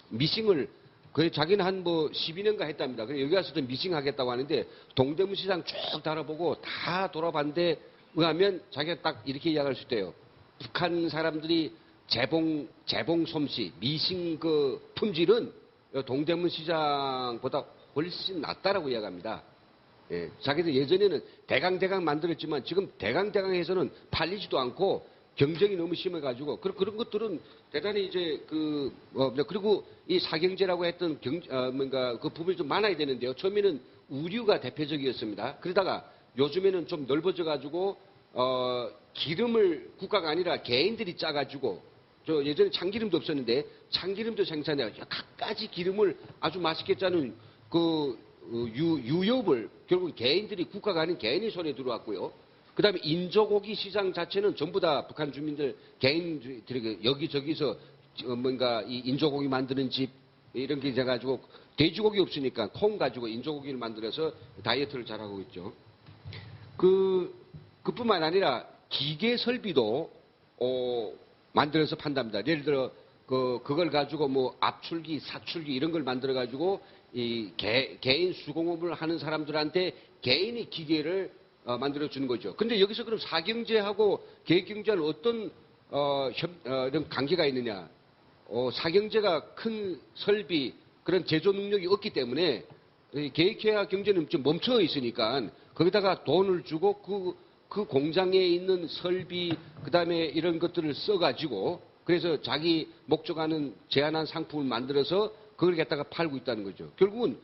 미싱을 거의 자기는 한 12년가 했답니다. 그래서 여기 와서도 미싱 하겠다고 하는데 동대문 시장 쭉 달아보고 다 돌아봤는데 의하면 자기가 딱 이렇게 이야기할 수 있대요. 북한 사람들이 재봉 솜씨, 미싱 품질은 동대문 시장보다 훨씬 낫다라고 이야기합니다. 예, 자기들 예전에는 대강 만들었지만 지금 대강 해서는 팔리지도 않고 경쟁이 너무 심해가지고 그런 것들은 대단히 이제 그리고 이 사경제라고 했던 그 부분이 좀 많아야 되는데요. 처음에는 우류가 대표적이었습니다. 그러다가 요즘에는 좀 넓어져가지고 기름을 국가가 아니라 개인들이 짜가지고 예전에 참기름도 없었는데 참기름도 생산해요. 갖가지 기름을 아주 맛있게 짜는 유협을 결국 개인들이 국가가 아닌 개인이 손에 들어왔고요. 그 다음에 인조고기 시장 자체는 전부 다 북한 주민들, 개인들이 여기저기서 이 인조고기 만드는 집, 이런 게 돼가지고 돼지고기 없으니까 콩 가지고 인조고기를 만들어서 다이어트를 잘하고 있죠. 그뿐만 아니라 기계 설비도, 만들어서 판답니다. 예를 들어, 그걸 가지고 압출기, 사출기 이런 걸 만들어가지고 이 개인 수공업을 하는 사람들한테 개인이 기계를 만들어주는 거죠. 근데 여기서 그럼 사경제하고 계획경제는 어떤, 이런 관계가 있느냐. 사경제가 큰 설비, 그런 제조 능력이 없기 때문에 계획화 경제는 좀 멈춰 있으니까 거기다가 돈을 주고 그 공장에 있는 설비, 그 다음에 이런 것들을 써가지고 그래서 자기 목적하는 제한한 상품을 만들어서 그걸 갖다가 팔고 있다는 거죠. 결국은,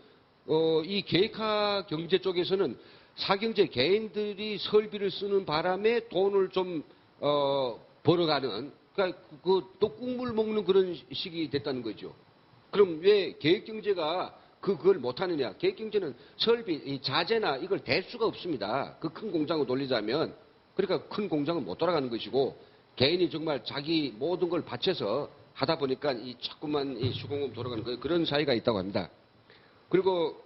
이 계획화 경제 쪽에서는 사경제 개인들이 설비를 쓰는 바람에 돈을 좀 벌어가는, 그러니까 또 국물 먹는 그런 식이 됐다는 거죠. 그럼 왜 계획경제가 그걸 못하느냐. 계획경제는 설비, 이 자재나 이걸 댈 수가 없습니다. 그 큰 공장을 돌리자면. 그러니까 큰 공장은 못 돌아가는 것이고 개인이 정말 자기 모든 걸 바쳐서 하다 보니까 이 자꾸만 이 수공업 돌아가는 그런 사이가 있다고 합니다. 그리고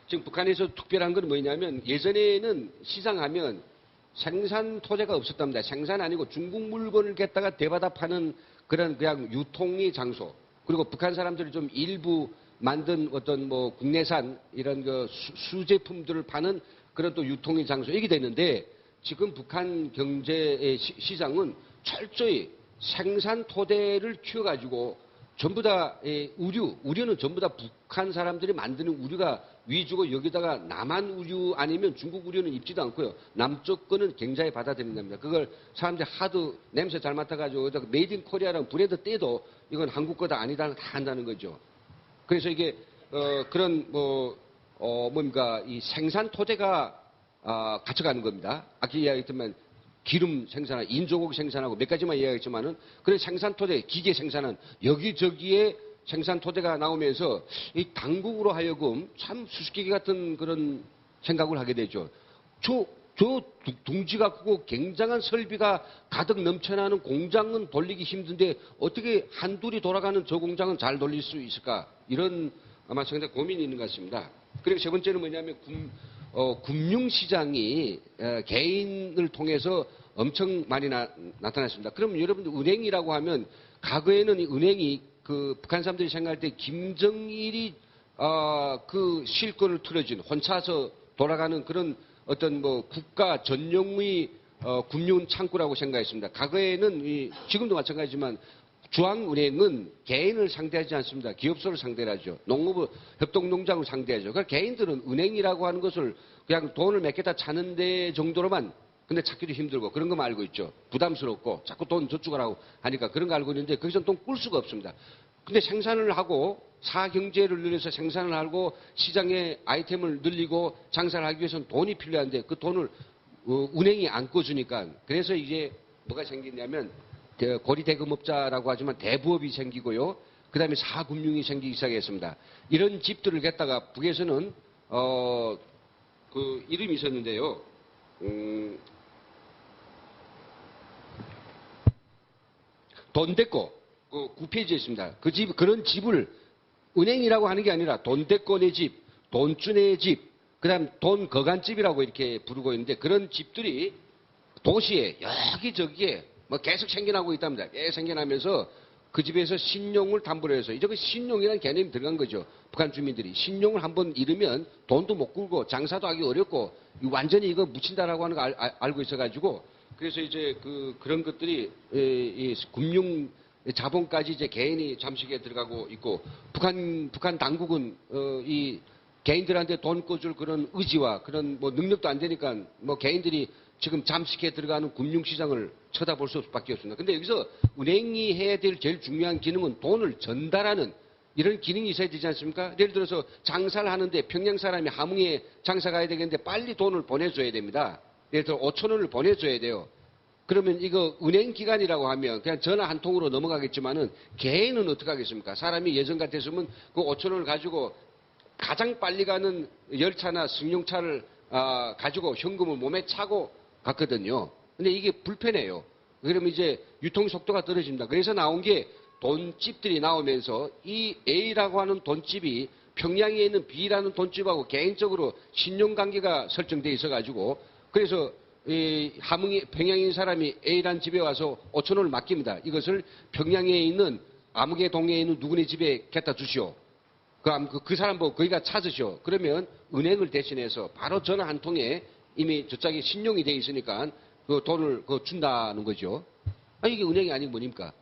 지금 북한에서 특별한 건 뭐냐면 예전에는 시장하면 생산 토대가 없었답니다. 생산 아니고 중국 물건을 갖다가 대받아 파는 그런 그냥 유통의 장소. 그리고 북한 사람들이 좀 일부 만든 어떤 뭐 국내산 이런 그 수제품들을 파는 그런 또 유통의 장소. 이게 되는데 지금 북한 경제의 시장은 철저히 생산 토대를 키워가지고 전부 다 우류는 전부 다 북한 사람들이 만드는 우류가 위주고 여기다가 남한 우류 아니면 중국 우류는 입지도 않고요. 남쪽 거는 굉장히 받아들인답니다. 그걸 사람들이 하도 냄새 잘 맡아가지고 메이드 인 코리아라는 브랜드 떼도 이건 한국 거다 아니다 다 한다는 거죠. 그래서 이게 그런 뭡니까 이 생산 토대가 갇혀가는 겁니다. 아까 이야기했지만 기름 생산하고 인조고기 생산하고 몇 가지만 이야기했지만은 그런 생산 토대, 기계 생산은 여기저기에 생산 토대가 나오면서 이 당국으로 하여금 참 수수께끼 같은 그런 생각을 하게 되죠. 저 둥지가 크고 굉장한 설비가 가득 넘쳐나는 공장은 돌리기 힘든데 어떻게 한둘이 돌아가는 저 공장은 잘 돌릴 수 있을까? 이런 아마 상당히 고민이 있는 것 같습니다. 그리고 세 번째는 뭐냐면 금융시장이 개인을 통해서 엄청 많이 나타났습니다. 그럼 여러분들 은행이라고 하면 과거에는 이 은행이 그 북한 사람들이 생각할 때 김정일이 그 실권을 틀어진 혼차서 돌아가는 그런 어떤 뭐 국가 전용의 금융 창구라고 생각했습니다. 과거에는 지금도 마찬가지지만 중앙은행은 개인을 상대하지 않습니다. 기업소를 상대하죠. 농업을 협동농장을 상대하죠. 그러니까 개인들은 은행이라고 하는 것을 그냥 돈을 몇 개 다 차는 데 정도로만 근데 찾기도 힘들고 그런 거만 알고 있죠. 부담스럽고 자꾸 돈 저축하라고 하니까 그런 거 알고 있는데 거기서는 돈 꿀 수가 없습니다. 근데 생산을 하고 사경제를 늘려서 생산을 하고 시장에 아이템을 늘리고 장사를 하기 위해서는 돈이 필요한데 그 돈을 은행이 안 꿔주니까 그래서 이제 뭐가 생기냐면 고리대금업자라고 하지만 대부업이 생기고요. 그 다음에 사금융이 생기기 시작했습니다. 이런 집들을 갖다가 북에서는 그 이름이 있었는데요. 돈대꼬 그 9페이지에 있습니다. 그런 집을 은행이라고 하는 게 아니라 돈대꼬네 집, 돈주네 집, 그다음 돈 거간집이라고 이렇게 부르고 있는데 그런 집들이 도시에 여기저기에 뭐 계속 생겨나고 있답니다. 계속 생겨나면서 그 집에서 신용을 담보로 해서 이제 그 신용이라는 개념이 들어간 거죠. 북한 주민들이 신용을 한번 잃으면 돈도 못 굴고 장사도 하기 어렵고 완전히 이거 묻힌다라고 하는 거 알고 있어가지고 그래서 이제 그런 것들이 이 금융 자본까지 이제 개인이 잠식에 들어가고 있고 북한 당국은 이 개인들한테 돈 꿔줄 그런 의지와 그런 뭐 능력도 안 되니까 뭐 개인들이 지금 잠식에 들어가는 금융시장을 쳐다볼 수밖에 없습니다. 근데 여기서 은행이 해야 될 제일 중요한 기능은 돈을 전달하는 이런 기능이 있어야 되지 않습니까? 예를 들어서 장사를 하는데 평양 사람이 함흥에 장사 가야 되겠는데 빨리 돈을 보내줘야 됩니다. 예를 들어 5천 원을 보내줘야 돼요. 그러면 이거 은행 기관이라고 하면 그냥 전화 한 통으로 넘어가겠지만은 개인은 어떻게 하겠습니까? 사람이 예전 같았으면 그 5천 원을 가지고 가장 빨리 가는 열차나 승용차를 가지고 현금을 몸에 차고 갔거든요. 근데 이게 불편해요. 그러면 이제 유통 속도가 떨어집니다. 그래서 나온 게 돈집들이 나오면서 이 A라고 하는 돈집이 평양에 있는 B라는 돈집하고 개인적으로 신용관계가 설정돼 있어가지고 그래서 평양에 있는 사람이 A라는 집에 와서 5천 원을 맡깁니다. 이것을 평양에 있는 아무개 동에 있는 누구네 집에 갖다 주시오. 그 사람 보고 거기가 찾으시오. 그러면 은행을 대신해서 바로 전화 한 통에 이미 저쪽에 신용이 돼 있으니까 그 돈을 준다는 거죠. 이게 은행이 아니고 뭡니까?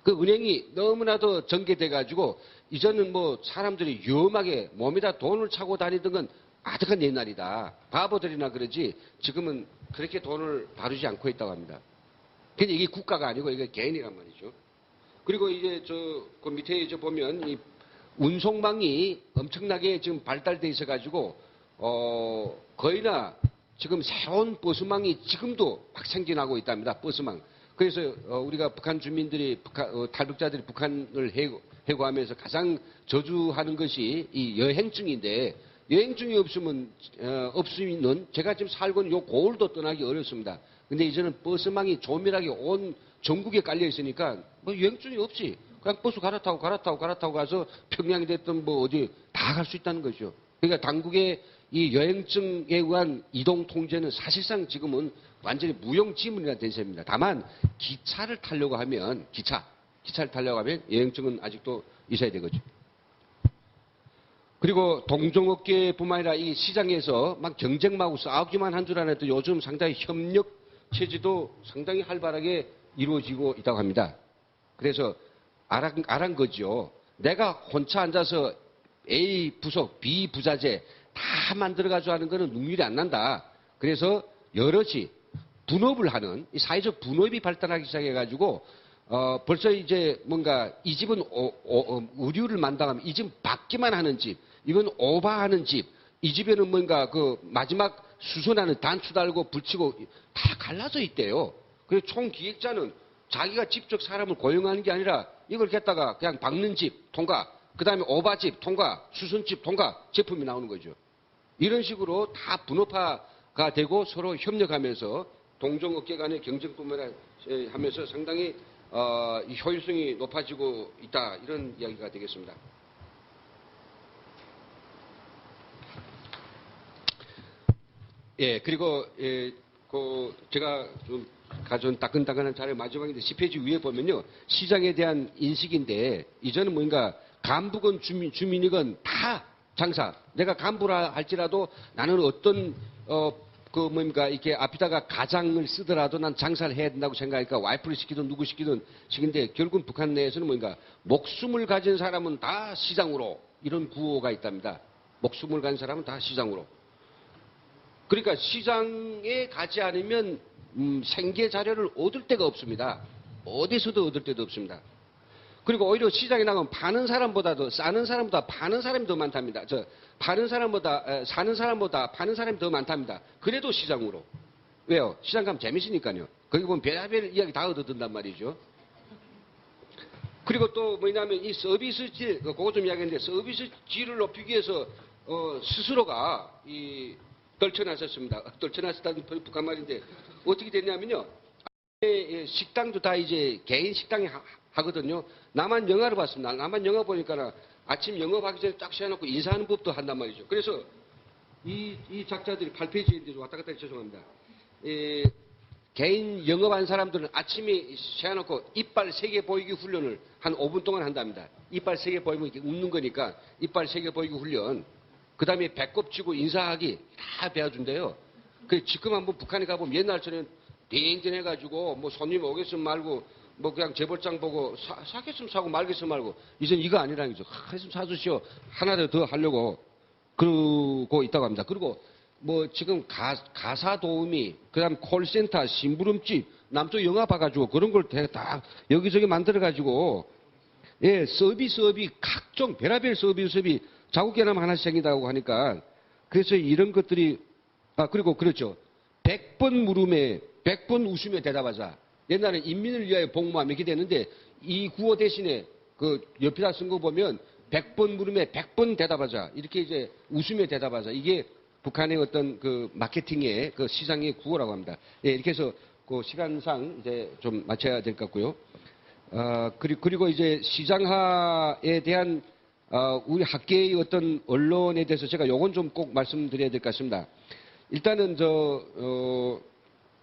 그 은행이 너무나도 전개돼가지고 이전은 뭐 사람들이 위험하게 몸에다 돈을 차고 다니던 건 아득한 옛날이다. 바보들이나 그러지 지금은 그렇게 돈을 다루지 않고 있다고 합니다. 근데 이게 국가가 아니고 이게 개인이란 말이죠. 그리고 이제 그 밑에 보면 이 운송망이 엄청나게 지금 발달돼 있어가지고 거의나 지금 새로운 버스망이 지금도 막 생겨나고 있답니다. 버스망. 그래서 우리가 북한 주민들이 탈북자들이 북한을 해고하면서 가장 저주하는 것이 이 여행증인데 여행증이 없으면 제가 지금 살고 있는 요 고을도 떠나기 어렵습니다. 근데 이제는 버스망이 조밀하게 온 전국에 깔려 있으니까 뭐 여행증이 없이 그냥 버스 갈아타고 가서 평양이 됐든 뭐 어디 다 갈 수 있다는 거죠. 그러니까 당국의 이 여행증에 의한 이동 통제는 사실상 지금은 완전히 무용지물이나 된 셈입니다. 다만 기차를 타려고 하면 기차를 타려고 하면 여행증은 아직도 있어야 되거든요. 그리고 동종업계뿐만 아니라 이 시장에서 막 경쟁하고 싸우기만 한 줄 알았는데 요즘 상당히 협력 체제도 상당히 활발하게 이루어지고 있다고 합니다. 그래서 알한 거죠. 내가 혼자 앉아서 A 부속, B 부자재 다 만들어가지고 하는 거는 능률이 안 난다. 그래서 여럿이 분업을 하는, 이 사회적 분업이 발달하기 시작해가지고, 벌써 이제 뭔가 이 집은 의류를 만들어가면 이 집은 받기만 하는 집, 이건 오바하는 집, 이 집에는 뭔가 그 마지막 수선하는 단추 달고 붙이고 다 갈라져 있대요. 그래서 총 기획자는 자기가 직접 사람을 고용하는 게 아니라 이걸 갖다가 그냥 박는 집 통과, 그 다음에 오바집 통과, 수선집 통과 제품이 나오는 거죠. 이런 식으로 다 분업화가 되고 서로 협력하면서 동종업계 간의 경쟁뿐만 아니라 하면서 상당히 이 효율성이 높아지고 있다. 이런 이야기가 되겠습니다. 예, 그리고 제가 좀 가져온 따끈따끈한 자료 마지막인데 10페이지 위에 보면요. 시장에 대한 인식인데 이전은 뭔가 간부건 주민이건 다 장사. 내가 간부라 할지라도 나는 어떤 이렇게 앞에다가 가장을 쓰더라도 난 장사를 해야 된다고 생각하니까 와이프를 시키든 누구 시키든 시킨데 결국은 북한 내에서는 뭔가 목숨을 가진 사람은 다 시장으로 이런 구호가 있답니다. 목숨을 가진 사람은 다 시장으로. 그러니까 시장에 가지 않으면 생계 자료를 얻을 데가 없습니다. 어디서도 얻을 데도 없습니다. 그리고 오히려 시장에 나가면 파는 사람보다도 싸는 사람보다 파는 사람이 더 많답니다. 파는 사람보다 사는 사람보다 파는 사람이 더 많답니다. 그래도 시장으로. 왜요? 시장 가면 재밌으니까요. 거기 보면 별의별 이야기 다 얻어든단 말이죠. 그리고 또 뭐냐면 이 서비스 질, 그거 좀 이야기했는데 서비스 질을 높이기 위해서 스스로가 떨쳐놨었습니다. 떨쳐놨었다는 북한 말인데 어떻게 됐냐면요. 식당도 다 이제 개인 식당이 하거든요. 나만 영화를 봤습니다. 나만 영화 보니까 아침 영업하기 전에 딱 세워놓고 인사하는 법도 한단 말이죠. 그래서 이 작자들이 8페이지인데 왔다 갔다 죄송합니다. 개인 영업한 사람들은 아침에 세워놓고 이빨 3개 보이기 훈련을 한 5분 동안 한답니다. 이빨 3개 보이면 이렇게 웃는 거니까 이빨 3개 보이기 훈련. 그 다음에 배꼽 쥐고 인사하기 다 배워준대요. 지금 한번 북한에 가보면 옛날처럼 띵띵 해가지고 뭐 손님 오겠으면 말고 뭐 그냥 재벌장 보고 사겠으면 사고 말겠으면 말고 이젠 이거 아니라는 거죠. 했으면 사주시오. 하나라도 더 하려고 그러고 있다고 합니다. 그리고 뭐 지금 가사 도우미, 그 다음 콜센터, 심부름집, 남쪽 영화 봐가지고 그런 걸 다 여기저기 만들어가지고 서비스업이 각종 별의별 서비스업이 자국계남 하나씩 생긴다고 하니까 그래서 이런 것들이 그리고 그렇죠. 100번 물음에 100번 웃으며 대답하자. 옛날에 인민을 위하여 복무하며 이렇게 되는데 이 구호 대신에 그 옆에다 쓴 거 보면 100번 물음에 100번 대답하자. 이렇게 이제 웃으며 대답하자. 이게 북한의 어떤 그 마케팅의 그 시장의 구호라고 합니다. 예, 이렇게 해서 그 시간상 이제 좀 마쳐야 될 것 같고요. 그리고 이제 시장화에 대한 우리 학계의 어떤 언론에 대해서 제가 요건 좀 꼭 말씀드려야 될 것 같습니다. 일단은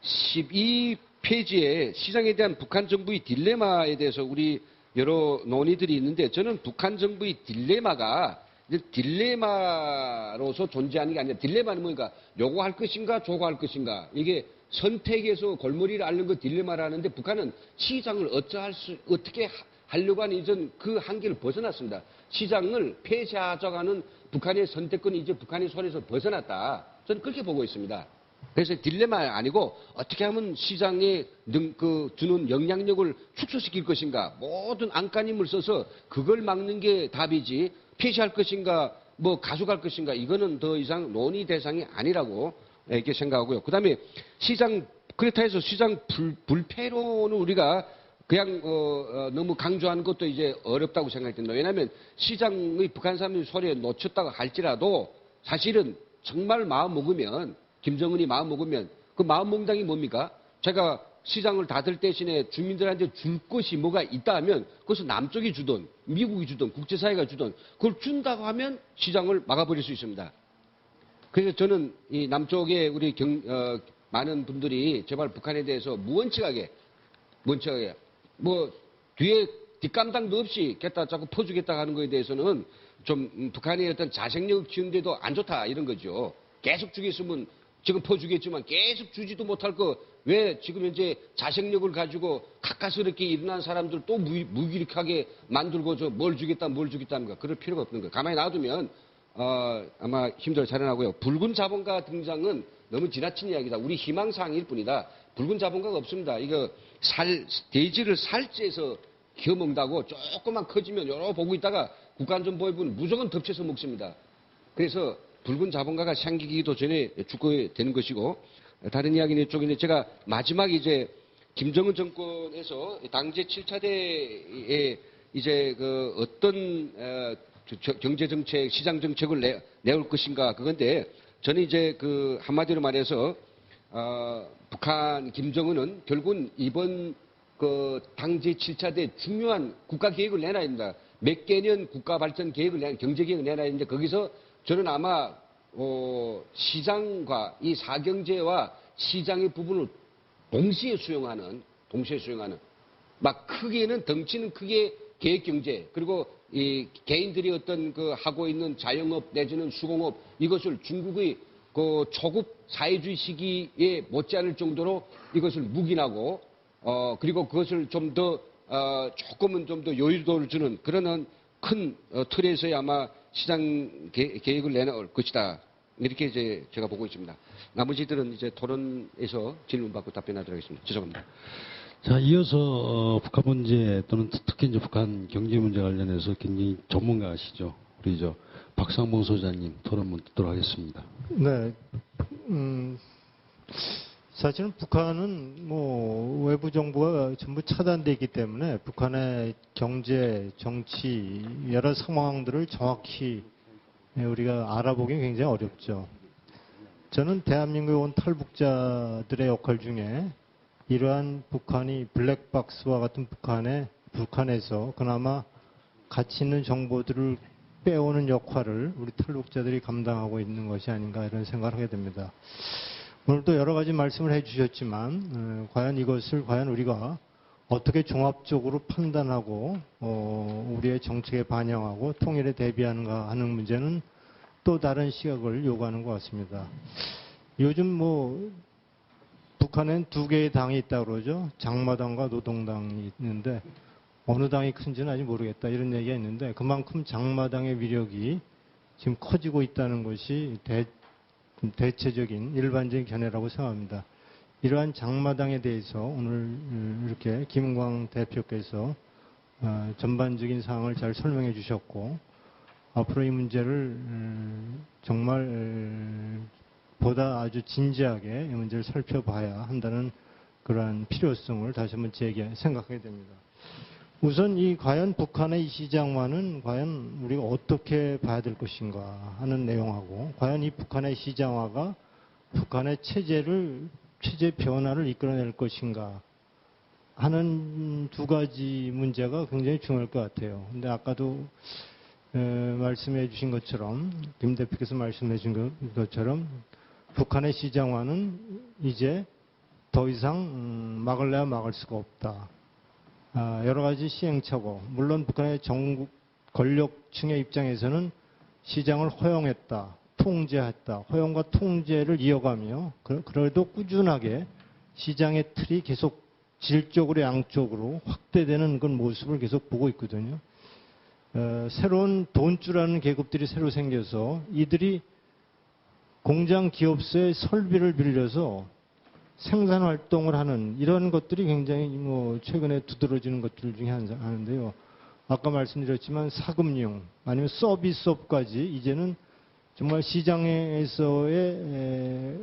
12페이지에 시장에 대한 북한 정부의 딜레마에 대해서 우리 여러 논의들이 있는데 저는 북한 정부의 딜레마가 딜레마로서 존재하는 게 아니라 딜레마는 뭔가 요거 할 것인가 저거 할 것인가 이게 선택에서 골머리를 앓는 거 딜레마라는데 북한은 시장을 어떻게 하려고 하는 이전 그 한계를 벗어났습니다. 시장을 폐쇄하자가는 북한의 선택권이 이제 북한의 손에서 벗어났다. 저는 그렇게 보고 있습니다. 그래서 딜레마 아니고 어떻게 하면 시장에 주는 영향력을 축소시킬 것인가 모든 안간힘을 써서 그걸 막는 게 답이지 폐쇄할 것인가 뭐 가져갈 것인가 이거는 더 이상 논의 대상이 아니라고 이렇게 생각하고요. 그 다음에 시장 그렇다 해서 시장 불패로는 우리가 그냥 너무 강조하는 것도 이제 어렵다고 생각이 듭니다. 왜냐하면 시장의 북한 사람의 소리에 놓쳤다고 할지라도 사실은 정말 마음 먹으면 김정은이 마음 먹으면 그 마음 먹는 게 뭡니까? 제가 시장을 닫을 대신에 주민들한테 줄 것이 뭐가 있다 하면 그것을 남쪽이 주든 미국이 주든 국제사회가 주든 그걸 준다고 하면 시장을 막아버릴 수 있습니다. 그래서 저는 이 남쪽에 우리 많은 분들이 제발 북한에 대해서 무원칙하게 뭐 뒤에 뒷감당도 없이 겠다 자꾸 퍼주겠다 하는 거에 대해서는 좀 북한의 어떤 자생력 키우는데도 안 좋다 이런 거죠. 계속 주겠으면 지금 퍼주겠지만 계속 주지도 못할 거 왜 지금 현재 자생력을 가지고 가까스럽게 일어난 사람들 또 무기력하게 만들고 뭘 주겠다 합니까? 그럴 필요가 없는 거예요. 가만히 놔두면 아마 힘들어 자라나고요. 붉은 자본가 등장은 너무 지나친 이야기다. 우리 희망사항일 뿐이다. 붉은 자본가가 없습니다. 이거 돼지를 살찌해서 키워먹는다고 조금만 커지면 여러 보고 있다가 국가안전보위부는 무조건 덮쳐서 먹습니다. 그래서 붉은 자본가가 생기기도 전에 죽게 되는 것이고 다른 이야기는 이쪽인데 제가 마지막에 이제 김정은 정권에서 당제 7차대에 이제 그 어떤 경제 정책, 시장 정책을 내올 것인가 그건데 저는 이제 그 한마디로 말해서 북한 김정은은 결국은 이번 그 당제 7차대 중요한 국가 계획을 내놔야 됩니다. 몇 개년 국가 발전 계획을 경제 계획을 내놔야 되는데 거기서 저는 아마 시장과 이 사경제와 시장의 부분을 동시에 수용하는 막 크게는 덩치는 크게 계획경제 그리고 이 개인들이 어떤 그 하고 있는 자영업 내지는 수공업 이것을 중국의 그 초급 사회주의 시기에 못지않을 정도로 이것을 묵인하고 그리고 그것을 좀 더 조금은 좀 더 여유도를 주는 그런 큰 틀에서의 아마 시장 계획을 내놓을 것이다. 이렇게 이제 제가 보고 있습니다. 나머지들은 이제 토론에서 질문받고 답변하도록 하겠습니다. 죄송합니다. 자, 이어서 북한 문제 또는 특히 이제 북한 경제 문제 관련해서 굉장히 전문가시죠. 우리 박상봉 소장님 토론문 듣도록 하겠습니다. 네. 사실은 북한은 뭐 외부 정보가 전부 차단되어 있기 때문에 북한의 경제, 정치 여러 상황들을 정확히 우리가 알아보기 굉장히 어렵죠. 저는 대한민국에 온 탈북자들의 역할 중에 이러한 북한이 블랙박스와 같은 북한에서 그나마 가치 있는 정보들을 빼오는 역할을 우리 탈북자들이 감당하고 있는 것이 아닌가 이런 생각을 하게 됩니다. 오늘도 여러 가지 말씀을 해주셨지만 과연 이것을 우리가 어떻게 종합적으로 판단하고 우리의 정책에 반영하고 통일에 대비하는가 하는 문제는 또 다른 시각을 요구하는 것 같습니다. 요즘 뭐 북한엔 두 개의 당이 있다고 그러죠. 장마당과 노동당이 있는데 어느 당이 큰지는 아직 모르겠다 이런 얘기가 있는데 그만큼 장마당의 위력이 지금 커지고 있다는 것이 대체적인 일반적인 견해라고 생각합니다. 이러한 장마당에 대해서 오늘 이렇게 김은광 대표께서 전반적인 사항을 잘 설명해 주셨고 앞으로 이 문제를 정말 보다 아주 진지하게 이 문제를 살펴봐야 한다는 그러한 필요성을 다시 한번 생각하게 됩니다. 우선 과연 북한의 이 시장화는 과연 우리가 어떻게 봐야 될 것인가 하는 내용하고 과연 이 북한의 시장화가 북한의 체제 변화를 이끌어낼 것인가 하는 두 가지 문제가 굉장히 중요할 것 같아요. 근데 아까도 말씀해 주신 것처럼 김 대표께서 말씀해 주신 것처럼 북한의 시장화는 이제 더 이상 막을래야 막을 수가 없다. 여러 가지 시행착오, 물론 북한의 정국 권력층의 입장에서는 시장을 허용했다, 통제했다, 허용과 통제를 이어가며 그래도 꾸준하게 시장의 틀이 계속 질적으로 양쪽으로 확대되는 그런 모습을 계속 보고 있거든요. 새로운 돈주라는 계급들이 새로 생겨서 이들이 공장 기업소의 설비를 빌려서 생산 활동을 하는 이런 것들이 굉장히 최근에 두드러지는 것들 중에 하나인데요. 아까 말씀드렸지만 사금융 아니면 서비스업까지 이제는 정말 시장에서의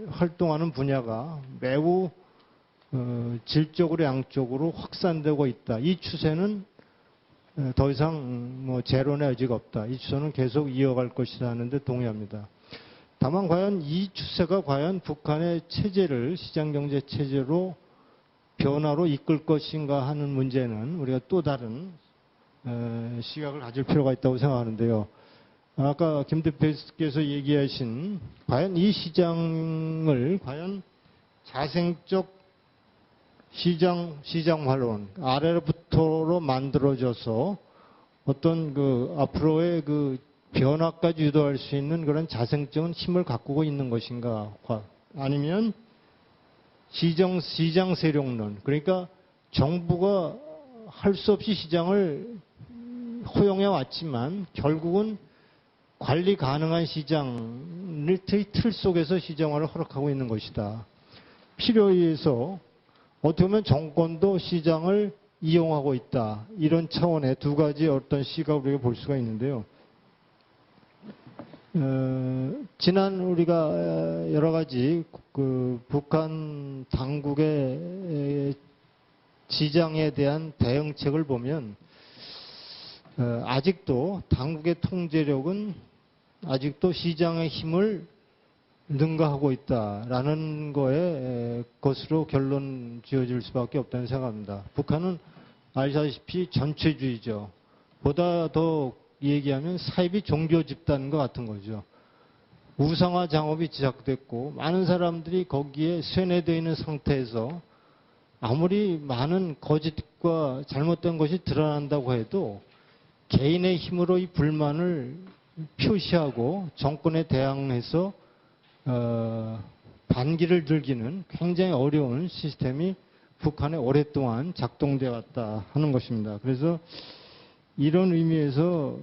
활동하는 분야가 매우 질적으로 양적으로 확산되고 있다. 이 추세는 더 이상 뭐 제로의 여지가 없다. 이 추세는 계속 이어갈 것이다 하는데 동의합니다. 다만 과연 이 추세가 과연 북한의 체제를 시장경제 체제로 변화로 이끌 것인가 하는 문제는 우리가 또 다른 시각을 가질 필요가 있다고 생각하는데요. 아까 김 대표께서 얘기하신 과연 이 시장을 과연 자생적 시장 활론 아래로부터로 만들어져서 어떤 그 앞으로의 그 변화까지 유도할 수 있는 그런 자생적인 힘을 갖고 있는 것인가? 아니면 시장 세력론, 그러니까 정부가 할 수 없이 시장을 허용해 왔지만 결국은 관리 가능한 시장의 틀 속에서 시장화를 허락하고 있는 것이다. 필요에 의해서 어떻게 보면 정권도 시장을 이용하고 있다. 이런 차원의 두 가지 어떤 시각을 우리가 볼 수가 있는데요. 지난 우리가 여러 가지 그 북한 당국의 시장에 대한 대응책을 보면 아직도 당국의 통제력은 아직도 시장의 힘을 능가하고 있다라는 거에 것으로 결론 지어질 수밖에 없다는 생각합니다. 북한은 아시다시피 전체주의죠. 보다 더 얘기하면 사이비 종교 집단과 같은 거죠. 우상화 장업이 시작됐고 많은 사람들이 거기에 쇠뇌되어 있는 상태에서 아무리 많은 거짓과 잘못된 것이 드러난다고 해도 개인의 힘으로 이 불만을 표시하고 정권에 대항해서 반기를 들기는 굉장히 어려운 시스템이 북한에 오랫동안 작동되어 왔다 하는 것입니다. 그래서 이런 의미에서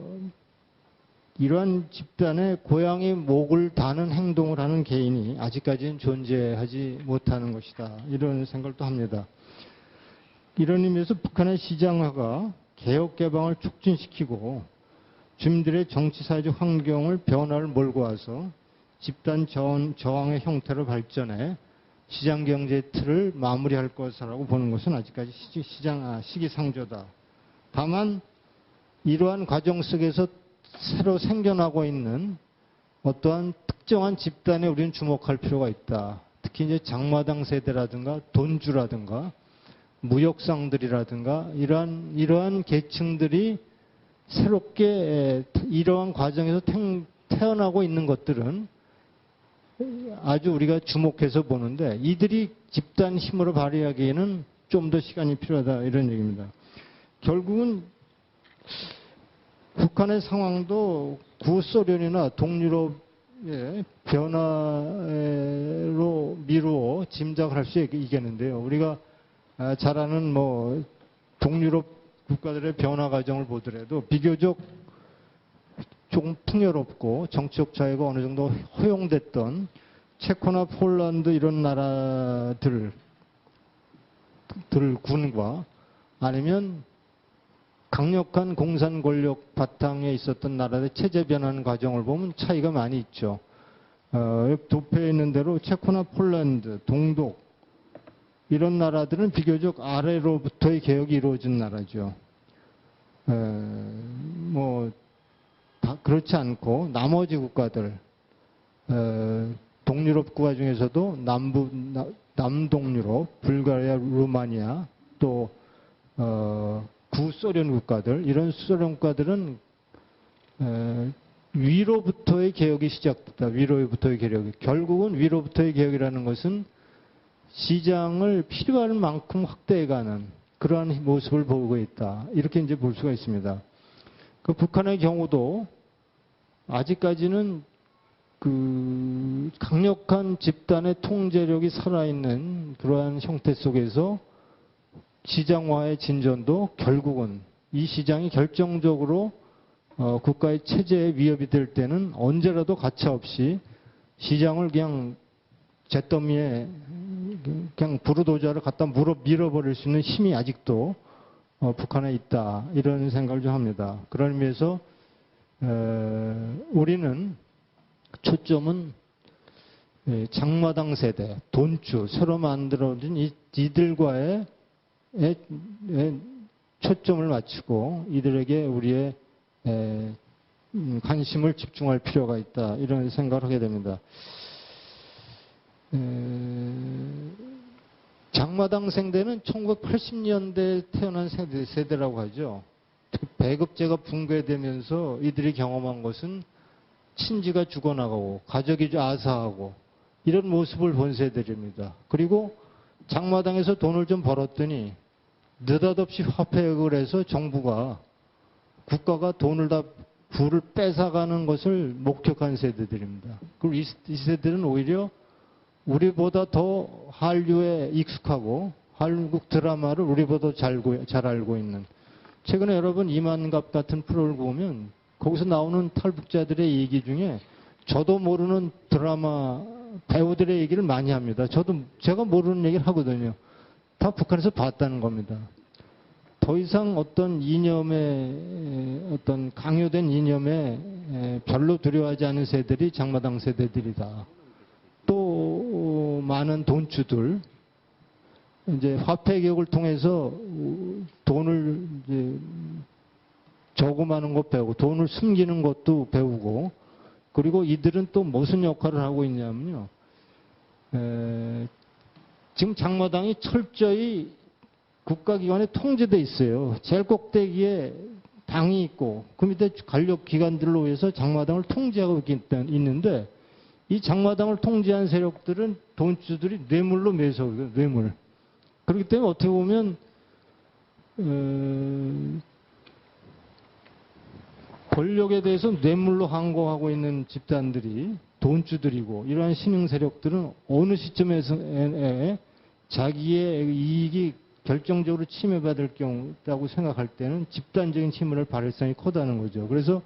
이러한 집단의 고양이 목을 다는 행동을 하는 개인이 아직까지는 존재하지 못하는 것이다. 이런 생각도 합니다. 이런 의미에서 북한의 시장화가 개혁 개방을 촉진시키고 주민들의 정치 사회적 환경을 변화를 몰고 와서 집단 저항의 형태로 발전해 시장 경제 틀을 마무리할 것이라고 보는 것은 아직까지 시기상조다. 다만 이러한 과정 속에서 새로 생겨나고 있는 어떠한 특정한 집단에 우리는 주목할 필요가 있다. 특히 이제 장마당 세대라든가 돈주라든가 무역상들이라든가 이러한 계층들이 새롭게 이러한 과정에서 태어나고 있는 것들은 아주 우리가 주목해서 보는데 이들이 집단 힘으로 발휘하기에는 좀 더 시간이 필요하다 이런 얘기입니다. 결국은 북한의 상황도 구소련이나 동유럽의 변화로 미루어 짐작을 할 수 있겠는데요. 우리가 잘 아는 뭐 동유럽 국가들의 변화 과정을 보더라도 비교적 조금 풍요롭고 정치적 자유가 어느 정도 허용됐던 체코나 폴란드 이런 나라들 군과 아니면 강력한 공산 권력 바탕에 있었던 나라의 체제 변환 과정을 보면 차이가 많이 있죠. 도표에 있는 대로 체코나 폴란드, 동독 이런 나라들은 비교적 아래로부터의 개혁이 이루어진 나라죠. 뭐 다 그렇지 않고 나머지 국가들 동유럽 국가 중에서도 남동유럽, 불가리아, 루마니아 또 구소련 국가들 이런 소련 국가들은 위로부터의 개혁이 시작됐다. 위로부터의 개혁이 결국은 위로부터의 개혁이라는 것은 시장을 필요한 만큼 확대해가는 그러한 모습을 보고 있다. 이렇게 이제 볼 수가 있습니다. 그 북한의 경우도 아직까지는 그 강력한 집단의 통제력이 살아있는 그러한 형태 속에서 시장화의 진전도 결국은 이 시장이 결정적으로 국가의 체제에 위협이 될 때는 언제라도 가차없이 시장을 그냥 잿더미에 그냥 부르도자를 갖다 밀어버릴 수 있는 힘이 아직도 북한에 있다. 이런 생각을 좀 합니다. 그런 의미에서 우리는 초점은 장마당 세대, 돈주, 새로 만들어진 이들과의 초점을 맞추고 이들에게 우리의 관심을 집중할 필요가 있다. 이런 생각을 하게 됩니다. 장마당 세대는 1980년대에 태어난 세대라고 하죠. 배급제가 붕괴되면서 이들이 경험한 것은 친지가 죽어나가고 가족이 아사하고 이런 모습을 본 세대입니다. 그리고 장마당에서 돈을 좀 벌었더니 느닷없이 화폐액을 해서 정부가 국가가 돈을 다 부를 뺏어가는 것을 목격한 세대들입니다. 그리고 이 세대는 오히려 우리보다 더 한류에 익숙하고 한국 드라마를 우리보다 잘 알고 있는, 최근에 여러분 이만갑 같은 프로를 보면 거기서 나오는 탈북자들의 얘기 중에 저도 모르는 드라마 배우들의 얘기를 많이 합니다. 제가 모르는 얘기를 하거든요. 다 북한에서 봤다는 겁니다. 더 이상 어떤 이념에, 어떤 강요된 이념에 별로 두려워하지 않은 세대들이 장마당 세대들이다. 또 많은 돈주들, 이제 화폐 개혁을 통해서 돈을 이제 저금하는 것 배우고 돈을 숨기는 것도 배우고, 그리고 이들은 또 무슨 역할을 하고 있냐면요. 지금 장마당이 철저히 국가기관에 통제돼 있어요. 제일 꼭대기에 당이 있고 그 밑에 관력 기관들로 해서 장마당을 통제하고 있는데, 이 장마당을 통제한 세력들은 돈주들이 뇌물로 매서워요. 뇌물. 그렇기 때문에 어떻게 보면 권력에 대해서 뇌물로 항거하고 있는 집단들이 돈주들이고, 이러한 신흥 세력들은 어느 시점에서 자기의 이익이 결정적으로 침해받을 경우라고 생각할 때는 집단적인 침해를 발휘성이 커다는 거죠. 그래서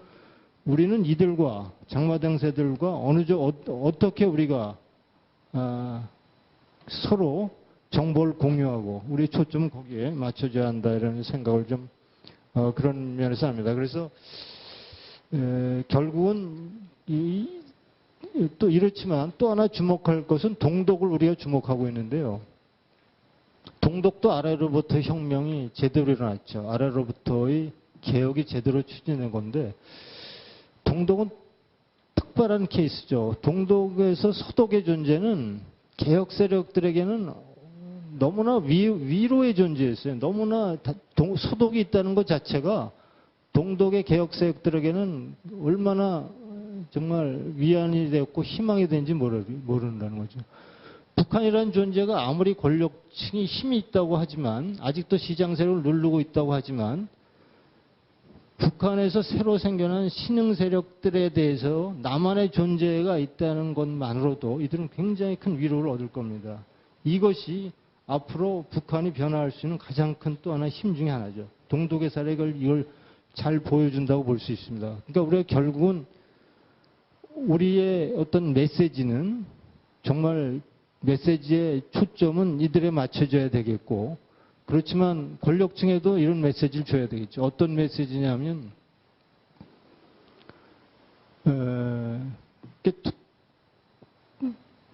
우리는 이들과 장마당 세들과 어떻게 우리가 서로 정보를 공유하고 우리의 초점은 거기에 맞춰줘야 한다, 이런 생각을 좀 그런 면에서 합니다. 그래서 결국은 또 이렇지만 또 하나 주목할 것은 동독을 우리가 주목하고 있는데요. 동독도 아래로부터 혁명이 제대로 일어났죠. 아래로부터의 개혁이 제대로 추진된 건데, 동독은 특별한 케이스죠. 동독에서 서독의 존재는 개혁 세력들에게는 너무나 위로의 존재였어요. 너무나 서독이 있다는 것 자체가 동독의 개혁 세력들에게는 얼마나 정말 위안이 되었고 희망이 된지 모른다는 거죠. 북한이라는 존재가 아무리 권력층이 힘이 있다고 하지만, 아직도 시장 세력을 누르고 있다고 하지만, 북한에서 새로 생겨난 신흥 세력들에 대해서 나만의 존재가 있다는 것만으로도 이들은 굉장히 큰 위로를 얻을 겁니다. 이것이 앞으로 북한이 변화할 수 있는 가장 큰 또 하나 힘 중에 하나죠. 동독의 사례가 이걸 잘 보여준다고 볼 수 있습니다. 그러니까 우리가 결국은 우리의 어떤 메시지는, 정말 메시지의 초점은 이들에 맞춰져야 되겠고, 그렇지만 권력층에도 이런 메시지를 줘야 되겠죠. 어떤 메시지냐면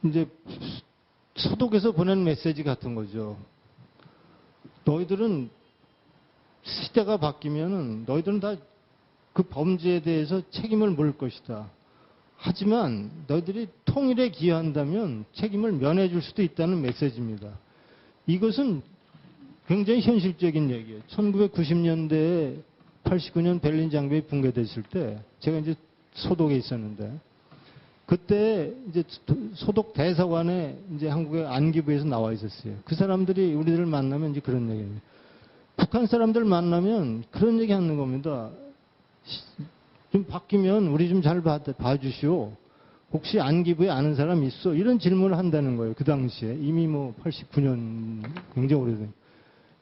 이제 서독에서 보낸 메시지 같은 거죠. 너희들은 시대가 바뀌면은 너희들은 다 그 범죄에 대해서 책임을 물을 것이다. 하지만 너희들이 통일에 기여한다면 책임을 면해줄 수도 있다는 메시지입니다. 이것은 굉장히 현실적인 얘기예요. 1990년대에 89년 베를린 장벽이 붕괴됐을 때 제가 이제 소독에 있었는데, 그때 이제 소독 대사관에 이제 한국의 안기부에서 나와 있었어요. 그 사람들이 우리들을 만나면 이제 그런 얘기예요. 북한 사람들 만나면 그런 얘기 하는 겁니다. 좀 바뀌면 우리 좀 잘 봐주시오. 혹시 안기부에 아는 사람 있어? 이런 질문을 한다는 거예요. 그 당시에. 이미 뭐 89년 굉장히 오래된.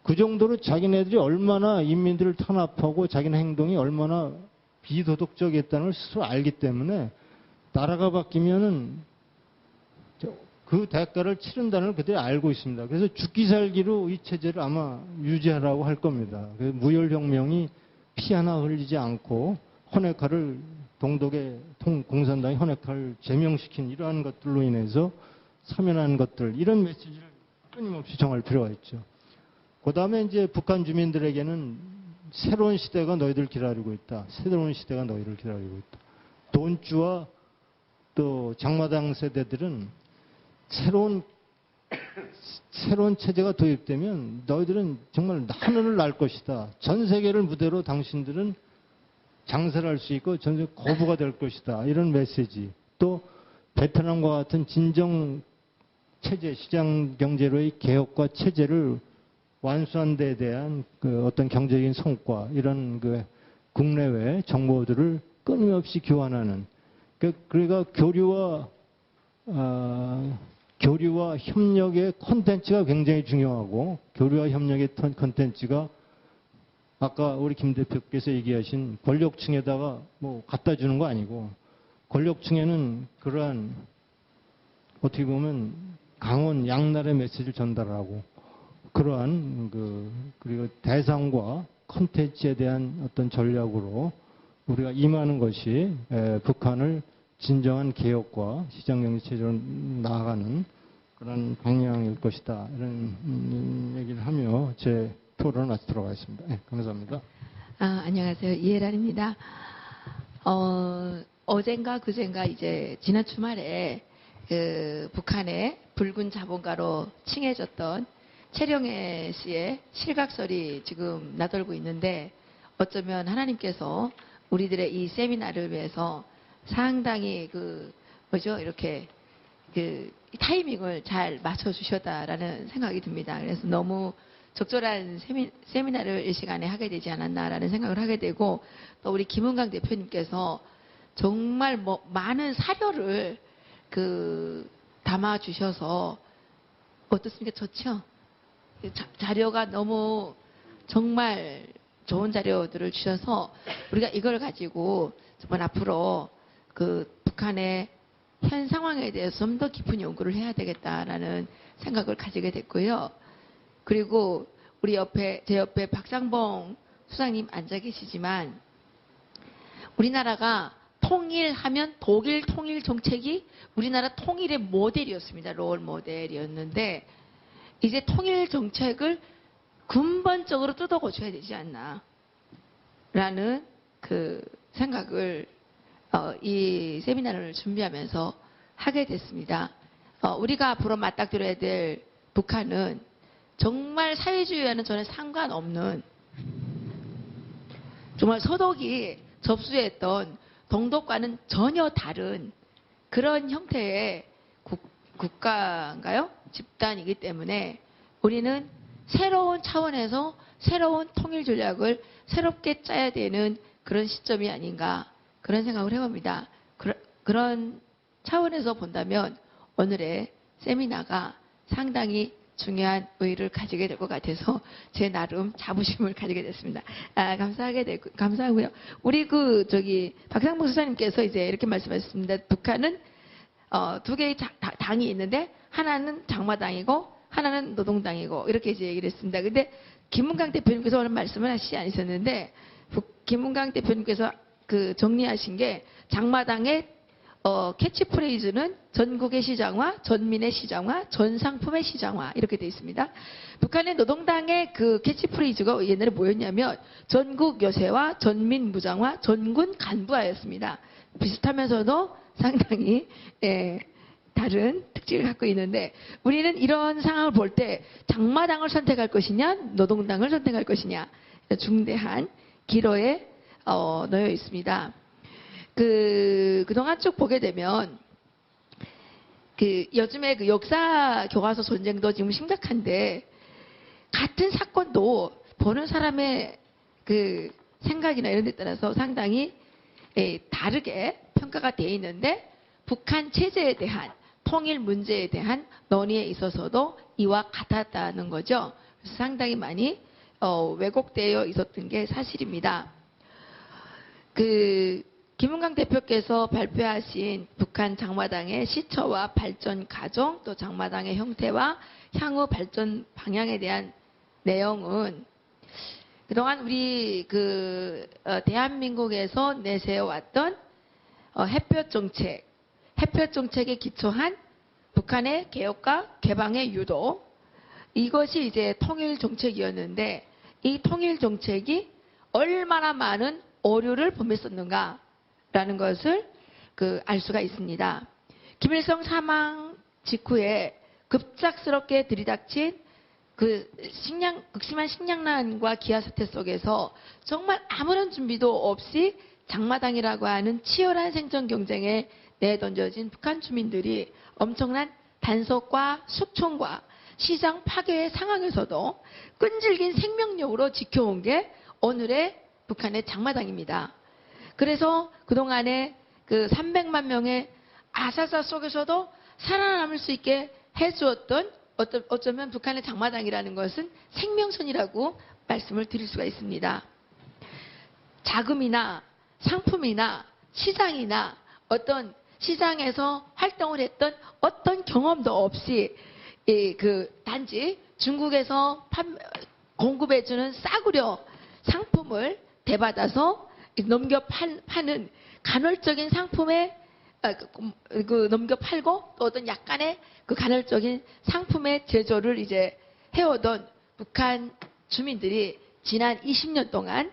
그 정도로 자기네들이 얼마나 인민들을 탄압하고 자기네 행동이 얼마나 비도덕적이었다는 걸 스스로 알기 때문에 나라가 바뀌면은 그 대가를 치른다는 걸 그들이 알고 있습니다. 그래서 죽기 살기로 이 체제를 아마 유지하라고 할 겁니다. 그래서 무혈혁명이 피 하나 흘리지 않고 호네카를 동독의 공산당이 현역화를 제명시킨 이러한 것들로 인해서 사면한 것들, 이런 메시지를 끊임없이 정할 필요가 있죠. 그 다음에 이제 북한 주민들에게는 새로운 시대가 너희들 기다리고 있다. 새로운 시대가 너희를 기다리고 있다. 돈주와 또 장마당 세대들은 새로운 체제가 도입되면 너희들은 정말 하늘을 날 것이다. 전 세계를 무대로 당신들은 장사를 할 수 있고 전 세계 거부가 될 것이다. 이런 메시지. 또 베트남과 같은 진정 체제, 시장 경제로의 개혁과 체제를 완수한 데에 대한 그 어떤 경제적인 성과, 이런 그 국내외 정보들을 끊임없이 교환하는, 그러니까 교류와 협력의 콘텐츠가 굉장히 중요하고, 교류와 협력의 콘텐츠가 아까 우리 김 대표께서 얘기하신 권력층에다가 뭐 갖다 주는 거 아니고, 권력층에는 그러한 어떻게 보면 강원 양날의 메시지를 전달하고, 그러한 그리고 대상과 콘텐츠에 대한 어떤 전략으로 우리가 임하는 것이 북한을 진정한 개혁과 시장경제 체제로 나아가는 그런 방향일 것이다. 이런 얘기를 하며 제 토론을 마치도록 하겠습니다. 네, 감사합니다. 안녕하세요. 이혜란입니다. 어젠가 그젠가 이제 지난 주말에 그 북한의 붉은 자본가로 칭해졌던 최령해 씨의 실각설이 지금 나돌고 있는데, 어쩌면 하나님께서 우리들의 이 세미나를 위해서 상당히 이렇게 타이밍을 잘 맞춰주셨다라는 생각이 듭니다. 그래서 너무 적절한 세미나를 이 시간에 하게 되지 않았나라는 생각을 하게 되고, 또 우리 김은강 대표님께서 정말 많은 사료를 담아주셔서 어떻습니까? 좋죠? 자료가 너무 정말 좋은 자료들을 주셔서 우리가 이걸 가지고 정말 앞으로 북한의 현 상황에 대해서 좀 더 깊은 연구를 해야 되겠다라는 생각을 가지게 됐고요. 그리고 제 옆에 박상봉 수장님 앉아 계시지만, 우리나라가 통일하면 독일 통일 정책이 우리나라 통일의 모델이었습니다. 롤 모델이었는데, 이제 통일 정책을 근본적으로 뜯어 고쳐야 되지 않나 라는 생각을 이 세미나를 준비하면서 하게 됐습니다. 우리가 앞으로 맞닥뜨려야 될 북한은 정말 사회주의와는 전혀 상관없는, 정말 서독이 접수했던 동독과는 전혀 다른 그런 형태의 국가인가요? 집단이기 때문에 우리는 새로운 차원에서 새로운 통일 전략을 새롭게 짜야 되는 그런 시점이 아닌가, 그런 생각을 해봅니다. 그런 차원에서 본다면 오늘의 세미나가 상당히 중요한 의의를 가지게 될 것 같아서 제 나름 자부심을 가지게 됐습니다. 감사하고요. 우리 박상봉 수사님께서 이제 이렇게 말씀하셨습니다. 북한은 두 개의 당이 있는데 하나는 장마당이고 하나는 노동당이고 이렇게 이제 얘기를 했습니다. 근데 김은강 대표님께서 오늘 말씀을 하시지 않으셨는데, 김은강 대표님께서 정리하신 게 장마당의 캐치프레이즈는 전국의 시장화, 전민의 시장화, 전 상품의 시장화 이렇게 되어 있습니다. 북한의 노동당의 캐치프레이즈가 옛날에 뭐였냐면 전국 여세와 전민 무장화, 전군 간부화였습니다. 비슷하면서도 상당히 다른 특징을 갖고 있는데, 우리는 이런 상황을 볼 때 장마당을 선택할 것이냐 노동당을 선택할 것이냐 중대한 기로에 놓여 있습니다. 그동안 쭉 보게 되면 요즘에 역사 교과서 전쟁도 지금 심각한데, 같은 사건도 보는 사람의 생각이나 이런 데 따라서 상당히 다르게 평가가 되어 있는데, 북한 체제에 대한 통일 문제에 대한 논의에 있어서도 이와 같았다는 거죠. 그래서 상당히 많이 왜곡되어 있었던 게 사실입니다. 김은강 대표께서 발표하신 북한 장마당의 시처와 발전 과정, 또 장마당의 형태와 향후 발전 방향에 대한 내용은 그동안 우리 대한민국에서 내세워왔던 햇볕 정책에 기초한 북한의 개혁과 개방의 유도, 이것이 이제 통일 정책이었는데 이 통일 정책이 얼마나 많은 오류를 범했었는가라는 것을 알 수가 있습니다. 김일성 사망 직후에 급작스럽게 들이닥친 극심한 식량난과 기아 사태 속에서 정말 아무런 준비도 없이 장마당이라고 하는 치열한 생존 경쟁에 내던져진 북한 주민들이 엄청난 단속과 숙청과 시장 파괴의 상황에서도 끈질긴 생명력으로 지켜온 게 오늘의 북한의 장마당입니다. 그래서 그동안에 300만 명의 아사사 속에서도 살아남을 수 있게 해주었던 어쩌면 북한의 장마당이라는 것은 생명선이라고 말씀을 드릴 수가 있습니다. 자금이나 상품이나 시장이나 어떤 시장에서 활동을 했던 어떤 경험도 없이 단지 중국에서 공급해주는 싸구려 상품을 대받아서 넘겨 파는 간헐적인 상품에 넘겨 팔고 또 어떤 약간의 간헐적인 상품의 제조를 이제 해오던 북한 주민들이 지난 20년 동안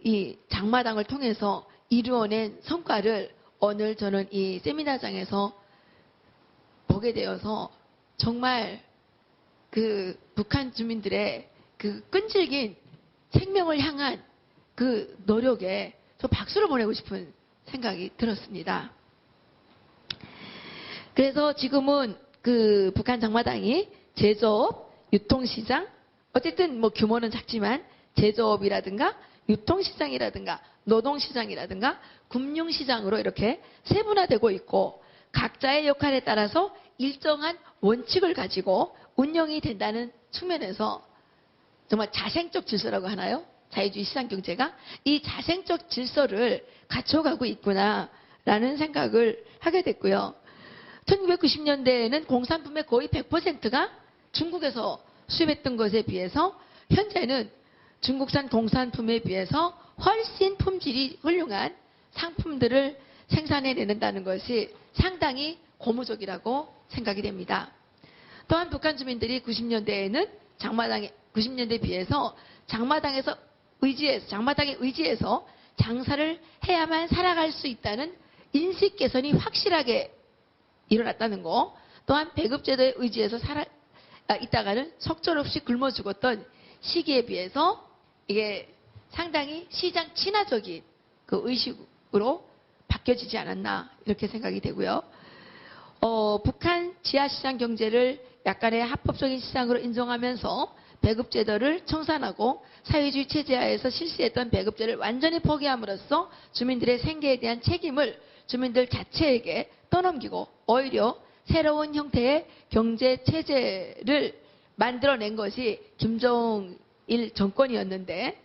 이 장마당을 통해서 이루어낸 성과를 오늘 저는 이 세미나장에서 보게 되어서 정말 북한 주민들의 끈질긴 생명을 향한 노력에 저 박수를 보내고 싶은 생각이 들었습니다. 그래서 지금은 북한 장마당이 제조업, 유통시장, 어쨌든 뭐 규모는 작지만 제조업이라든가 유통시장이라든가 노동시장이라든가 금융시장으로 이렇게 세분화되고 있고 각자의 역할에 따라서 일정한 원칙을 가지고 운영이 된다는 측면에서 정말 자생적 질서라고 하나요? 자유주의 시장경제가 이 자생적 질서를 갖춰가고 있구나라는 생각을 하게 됐고요. 1990년대에는 공산품의 거의 100%가 중국에서 수입했던 것에 비해서 현재는 중국산 공산품에 비해서 훨씬 품질이 훌륭한 상품들을 생산해내는다는 것이 상당히 고무적이라고 생각이 됩니다. 또한 북한 주민들이 90년대에는 90년대에 비해서 장마당에 의지해서 장사를 해야만 살아갈 수 있다는 인식 개선이 확실하게 일어났다는 거, 또한 배급제도에 의지해서 있다가는 속절없이 굶어 죽었던 시기에 비해서 이게 상당히 시장 친화적인 의식으로 바뀌어지지 않았나 이렇게 생각이 되고요. 북한 지하시장 경제를 약간의 합법적인 시장으로 인정하면서 배급제도를 청산하고 사회주의 체제하에서 실시했던 배급제를 완전히 포기함으로써 주민들의 생계에 대한 책임을 주민들 자체에게 떠넘기고 오히려 새로운 형태의 경제 체제를 만들어낸 것이 김정일 정권이었는데,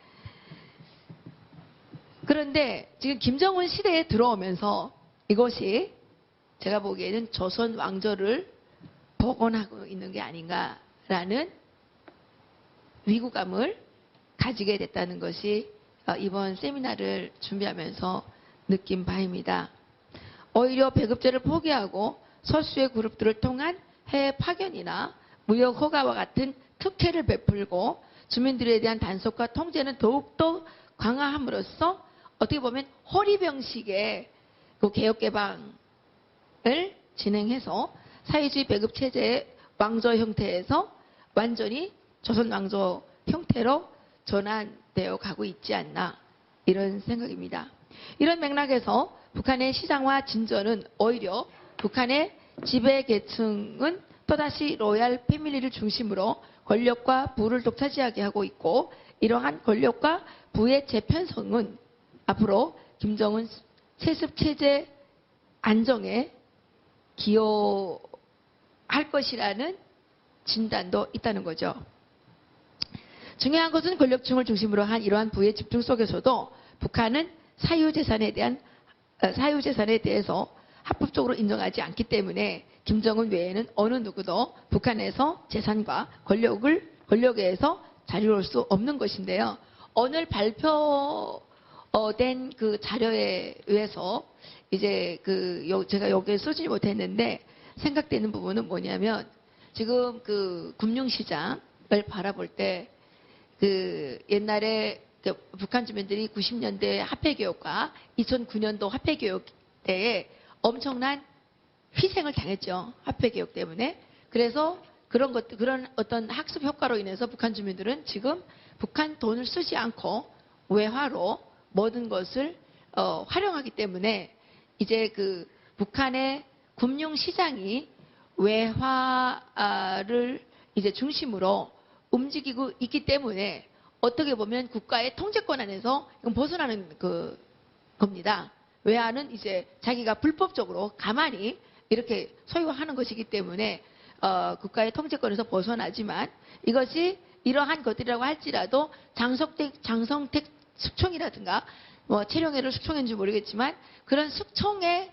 그런데 지금 김정은 시대에 들어오면서 이것이 제가 보기에는 조선 왕조를 복원하고 있는 게 아닌가라는 위구감을 가지게 됐다는 것이 이번 세미나를 준비하면서 느낀 바입니다. 오히려 배급제를 포기하고 소수의 그룹들을 통한 해외 파견이나 무역 허가와 같은 특혜를 베풀고 주민들에 대한 단속과 통제는 더욱더 강화함으로써 어떻게 보면 호리병식의 개혁 개방을 진행해서 사회주의 배급 체제의 왕조 형태에서 완전히 조선 왕조 형태로 전환되어 가고 있지 않나 이런 생각입니다. 이런 맥락에서 북한의 시장화 진전은 오히려 북한의 지배 계층은 또다시 로얄 패밀리를 중심으로 권력과 부를 독차지하게 하고 있고, 이러한 권력과 부의 재편성은 앞으로 김정은 세습 체제 안정에 기여할 것이라는 진단도 있다는 거죠. 중요한 것은 권력층을 중심으로 한 이러한 부의 집중 속에서도 북한은 사유재산에 대해서 합법적으로 인정하지 않기 때문에 김정은 외에는 어느 누구도 북한에서 재산과 권력에서 자유로울 수 없는 것인데요. 오늘 발표한 된 그 자료에 의해서 이제 제가 여기에 쓰지 못했는데 생각되는 부분은 뭐냐면 지금 그 금융시장을 바라볼 때 그 옛날에 북한 주민들이 90년대 화폐개혁과 2009년도 화폐개혁 때에 엄청난 희생을 당했죠. 화폐개혁 때문에. 그래서 그런 어떤 학습 효과로 인해서 북한 주민들은 지금 북한 돈을 쓰지 않고 외화로 모든 것을 활용하기 때문에 이제 그 북한의 금융시장이 외화를 이제 중심으로 움직이고 있기 때문에 어떻게 보면 국가의 통제권 안에서 이건 벗어나는 겁니다. 외화는 이제 자기가 불법적으로 가만히 이렇게 소유하는 것이기 때문에 국가의 통제권에서 벗어나지만 이것이 이러한 것들이라고 할지라도 장성택 숙청이라든가 뭐 채령회를 숙청인지 모르겠지만 그런 숙청에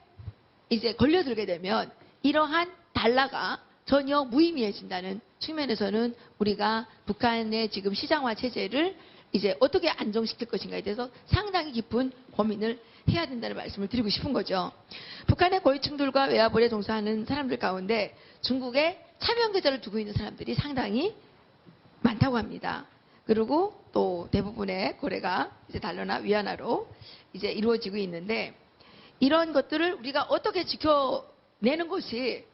이제 걸려들게 되면 이러한 달러가 전혀 무의미해진다는 측면에서는 우리가 북한의 지금 시장화 체제를 이제 어떻게 안정시킬 것인가에 대해서 상당히 깊은 고민을 해야 된다는 말씀을 드리고 싶은 거죠. 북한의 고위층들과 외화벌이에 종사하는 사람들 가운데 중국에 차명 계좌를 두고 있는 사람들이 상당히 많다고 합니다. 그리고 또 대부분의 거래가 이제 달러나 위안화로 이제 이루어지고 있는데 이런 것들을 우리가 어떻게 지켜내는 것이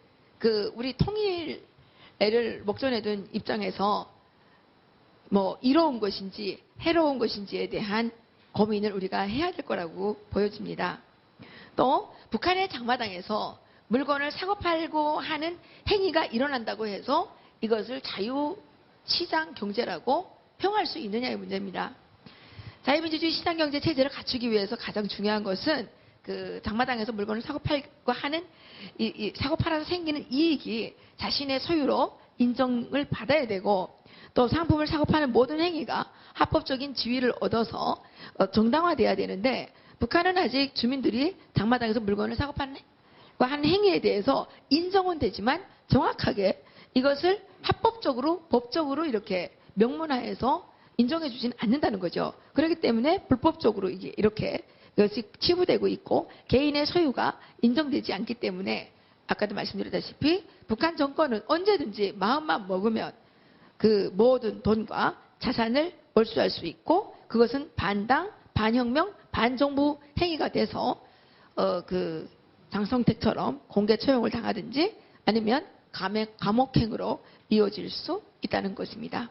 우리 통일을 목전에 둔 입장에서 뭐 이로운 것인지 해로운 것인지에 대한 고민을 우리가 해야 될 거라고 보여집니다. 또 북한의 장마당에서 물건을 사고 팔고 하는 행위가 일어난다고 해서 이것을 자유시장 경제라고 평할 수 있느냐의 문제입니다. 자유민주주의 시장경제 체제를 갖추기 위해서 가장 중요한 것은 그 장마당에서 물건을 사고 팔고 하는 사고 팔아서 생기는 이익이 자신의 소유로 인정을 받아야 되고 또 상품을 사고 파는 모든 행위가 합법적인 지위를 얻어서 정당화돼야 되는데 북한은 아직 주민들이 장마당에서 물건을 사고 파는 하는 행위에 대해서 인정은 되지만 정확하게 이것을 합법적으로 법적으로 이렇게 명문화해서 인정해 주지는 않는다는 거죠. 그렇기 때문에 불법적으로 이렇게 이것이 치부되고 있고 개인의 소유가 인정되지 않기 때문에 아까도 말씀드렸다시피 북한 정권은 언제든지 마음만 먹으면 그 모든 돈과 자산을 몰수할 수 있고 그것은 반당, 반혁명, 반정부 행위가 돼서 그 장성택처럼 공개 처형을 당하든지 아니면 감옥행으로 이어질 수 있다는 것입니다.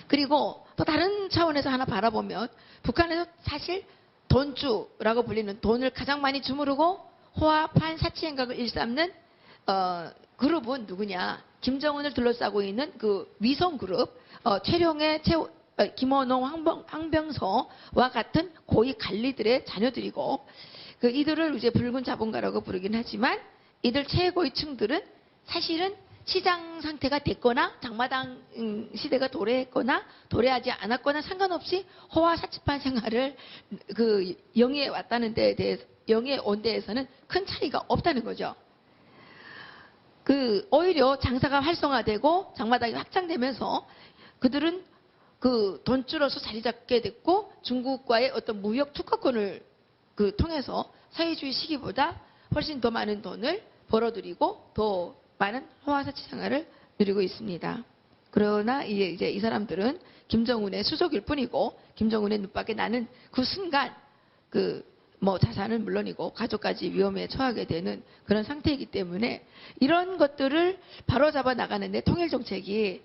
그리고 또 다른 차원에서 하나 바라보면 북한에서 사실 돈주라고 불리는 돈을 가장 많이 주무르고 호화판 사치행각을 일삼는 그룹은 누구냐? 김정은을 둘러싸고 있는 그 위성 그룹, 최룡의 김원홍, 황병서와 같은 고위 관리들의 자녀들이고 이들을 이제 붉은 자본가라고 부르긴 하지만 이들 최고위층들은 사실은 시장 상태가 됐거나 장마당 시대가 도래했거나 도래하지 않았거나 상관없이 호화 사치판 생활을 영위해 왔다는 데에 대해서 영위해 온 데에서는 큰 차이가 없다는 거죠. 오히려 장사가 활성화되고 장마당이 확장되면서 그들은 돈주로서 자리 잡게 됐고 중국과의 어떤 무역 특허권을 통해서 사회주의 시기보다 훨씬 더 많은 돈을 벌어들이고 더 많은 호화사치 생활을 누리고 있습니다. 그러나 이제 이 사람들은 김정은의 수속일 뿐이고 김정은의 눈밖에 나는 그 순간 뭐 자산은 물론이고 가족까지 위험에 처하게 되는 그런 상태이기 때문에 이런 것들을 바로잡아 나가는데 통일정책의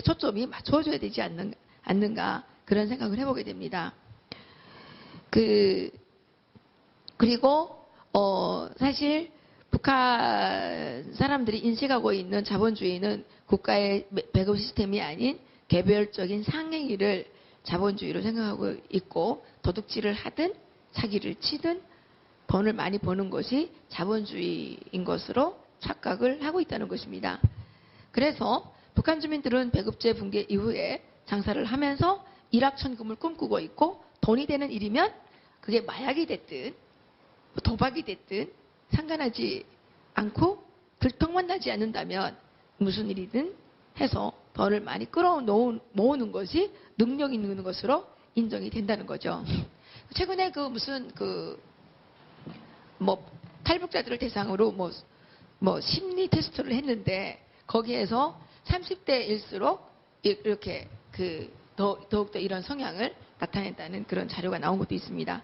초점이 맞춰줘야 되지 않는가 그런 생각을 해보게 됩니다. 그리고 사실 북한 사람들이 인식하고 있는 자본주의는 국가의 배급 시스템이 아닌 개별적인 상행위를 자본주의로 생각하고 있고 도둑질을 하든 사기를 치든 돈을 많이 버는 것이 자본주의인 것으로 착각을 하고 있다는 것입니다. 그래서 북한 주민들은 배급제 붕괴 이후에 장사를 하면서 일확천금을 꿈꾸고 있고 돈이 되는 일이면 그게 마약이 됐든 도박이 됐든 상관하지 않고 들통만 나지 않는다면 무슨 일이든 해서 돈을 많이 모으는 것이 능력 있는 것으로 인정이 된다는 거죠. 최근에 그 무슨 뭐 탈북자들을 대상으로 뭐 심리 테스트를 했는데 거기에서 30대일수록 이렇게 더욱더 이런 성향을 나타낸다는 그런 자료가 나온 것도 있습니다.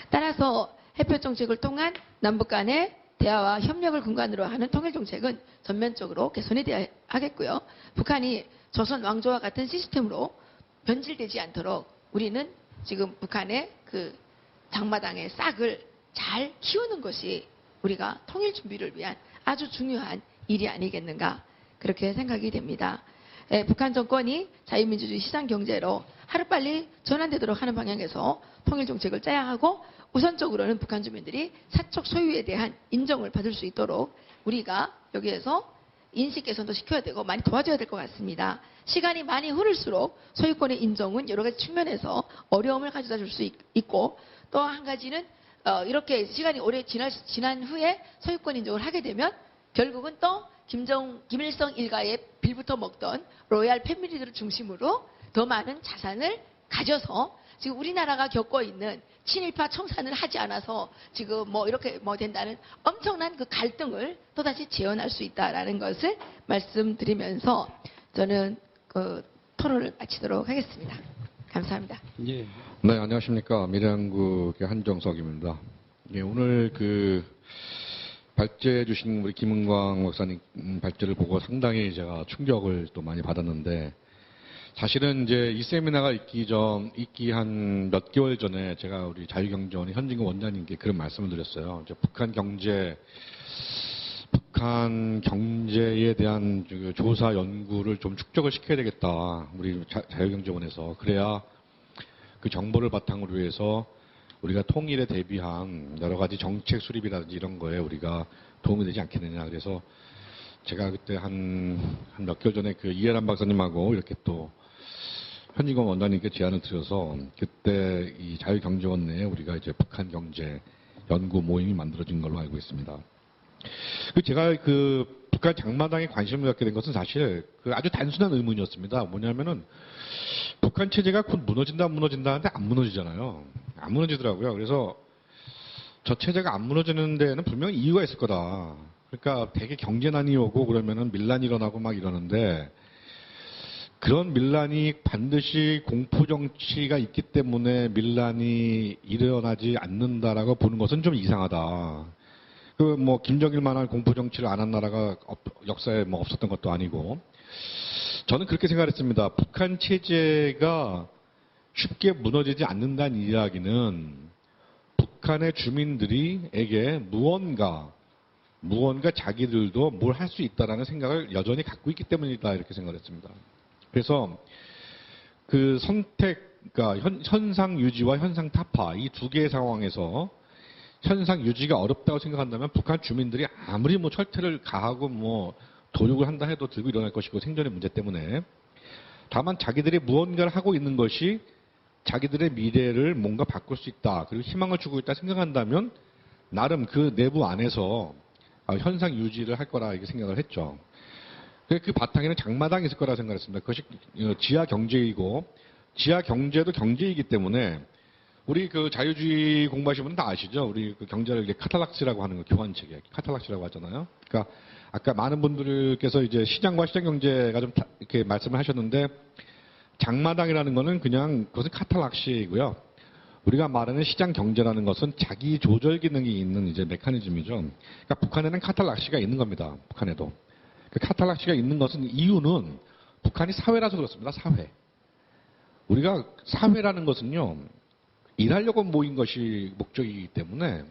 따라서 해표 정책을 통한 남북 간의 대화와 협력을 근간으로 하는 통일 정책은 전면적으로 개선이 돼야 하겠고요. 북한이 조선 왕조와 같은 시스템으로 변질되지 않도록 우리는 지금 북한의 그 장마당의 싹을 잘 키우는 것이 우리가 통일 준비를 위한 아주 중요한 일이 아니겠는가 그렇게 생각이 됩니다. 북한 정권이 자유민주주의 시장 경제로 하루빨리 전환되도록 하는 방향에서 통일 정책을 짜야 하고 우선적으로는 북한 주민들이 사적 소유에 대한 인정을 받을 수 있도록 우리가 여기에서 인식 개선도 시켜야 되고 많이 도와줘야 될 것 같습니다. 시간이 많이 흐를수록 소유권의 인정은 여러 가지 측면에서 어려움을 가져다 줄 수 있고 또 한 가지는 이렇게 시간이 오래 지난 후에 소유권 인정을 하게 되면 결국은 또 김일성 일가의 빌부터 먹던 로얄 패밀리들을 중심으로 더 많은 자산을 가져서 지금 우리나라가 겪고 있는 친일파 청산을 하지 않아서 지금 뭐 이렇게 뭐 된다는 엄청난 그 갈등을 또다시 재현할 수 있다라는 것을 말씀드리면서 저는 그 토론을 마치도록 하겠습니다. 감사합니다. 예. 네, 안녕하십니까. 미래한국의 한정석입니다. 예, 오늘 발제해 주신 우리 김은광 목사님 발제를 보고 상당히 제가 충격을 또 많이 받았는데, 사실은 이제 이 세미나가 있기 한 몇 개월 전에 제가 우리 자유경제원의 현진근 원장님께 그런 말씀을 드렸어요. 이제 북한 경제에 대한 조사 연구를 좀 축적을 시켜야 되겠다. 우리 자유경제원에서. 그래야 그 정보를 바탕으로 해서 우리가 통일에 대비한 여러 가지 정책 수립이라든지 이런 거에 우리가 도움이 되지 않겠느냐. 그래서 제가 그때 한 몇 개월 전에 그 이해란 박사님하고 이렇게 또 현진건 원장님께 제안을 드려서 그때 이 자유경제원 내에 우리가 이제 북한 경제 연구 모임이 만들어진 걸로 알고 있습니다. 제가 북한 장마당에 관심을 갖게 된 것은 사실 아주 단순한 의문이었습니다. 뭐냐면은 북한 체제가 곧 무너진다 하는데 안 무너지잖아요. 안 무너지더라고요. 그래서 저 체제가 안 무너지는 데는 분명히 이유가 있을 거다. 그러니까 되게 경제난이 오고 그러면은 밀란이 일어나고 막 이러는데, 그런 밀란이 반드시 공포정치가 있기 때문에 밀란이 일어나지 않는다라고 보는 것은 좀 이상하다. 김정일만한 공포정치를 안 한 나라가 역사에 없었던 것도 아니고, 저는 그렇게 생각했습니다. 북한 체제가 쉽게 무너지지 않는다는 이야기는 북한의 주민들에게 무언가 자기들도 뭘 할 수 있다라는 생각을 여전히 갖고 있기 때문이다, 이렇게 생각을 했습니다. 그래서 그러니까 현상 유지와 현상 타파, 이 두 개의 상황에서 현상 유지가 어렵다고 생각한다면 북한 주민들이 아무리 철퇴를 가하고 도륙을 한다 해도 들고 일어날 것이고, 생존의 문제 때문에. 다만 자기들이 무언가를 하고 있는 것이 자기들의 미래를 뭔가 바꿀 수 있다, 그리고 희망을 주고 있다 생각한다면 나름 그 내부 안에서 현상 유지를 할 거라 이렇게 생각을 했죠. 그 바탕에는 장마당이 있을 거라 생각했습니다. 그것이 지하 경제이고, 지하 경제도 경제이기 때문에 우리 자유주의 공부하신 분은 다 아시죠? 우리 경제를 카탈락시라고 하는 거, 교환체계 카탈락시라고 하잖아요. 그러니까 아까 많은 분들께서 이제 시장과 시장 경제가 좀 이렇게 말씀을 하셨는데, 장마당이라는 거는 그것은 카탈락시이고요. 우리가 말하는 시장 경제라는 것은 자기 조절 기능이 있는 이제 메커니즘이죠. 그러니까 북한에는 카탈락시가 있는 겁니다. 북한에도. 그 카탈락시가 있는 것은 이유는 북한이 사회라서 그렇습니다. 사회. 우리가 사회라는 것은요, 일하려고 모인 것이 목적이기 때문에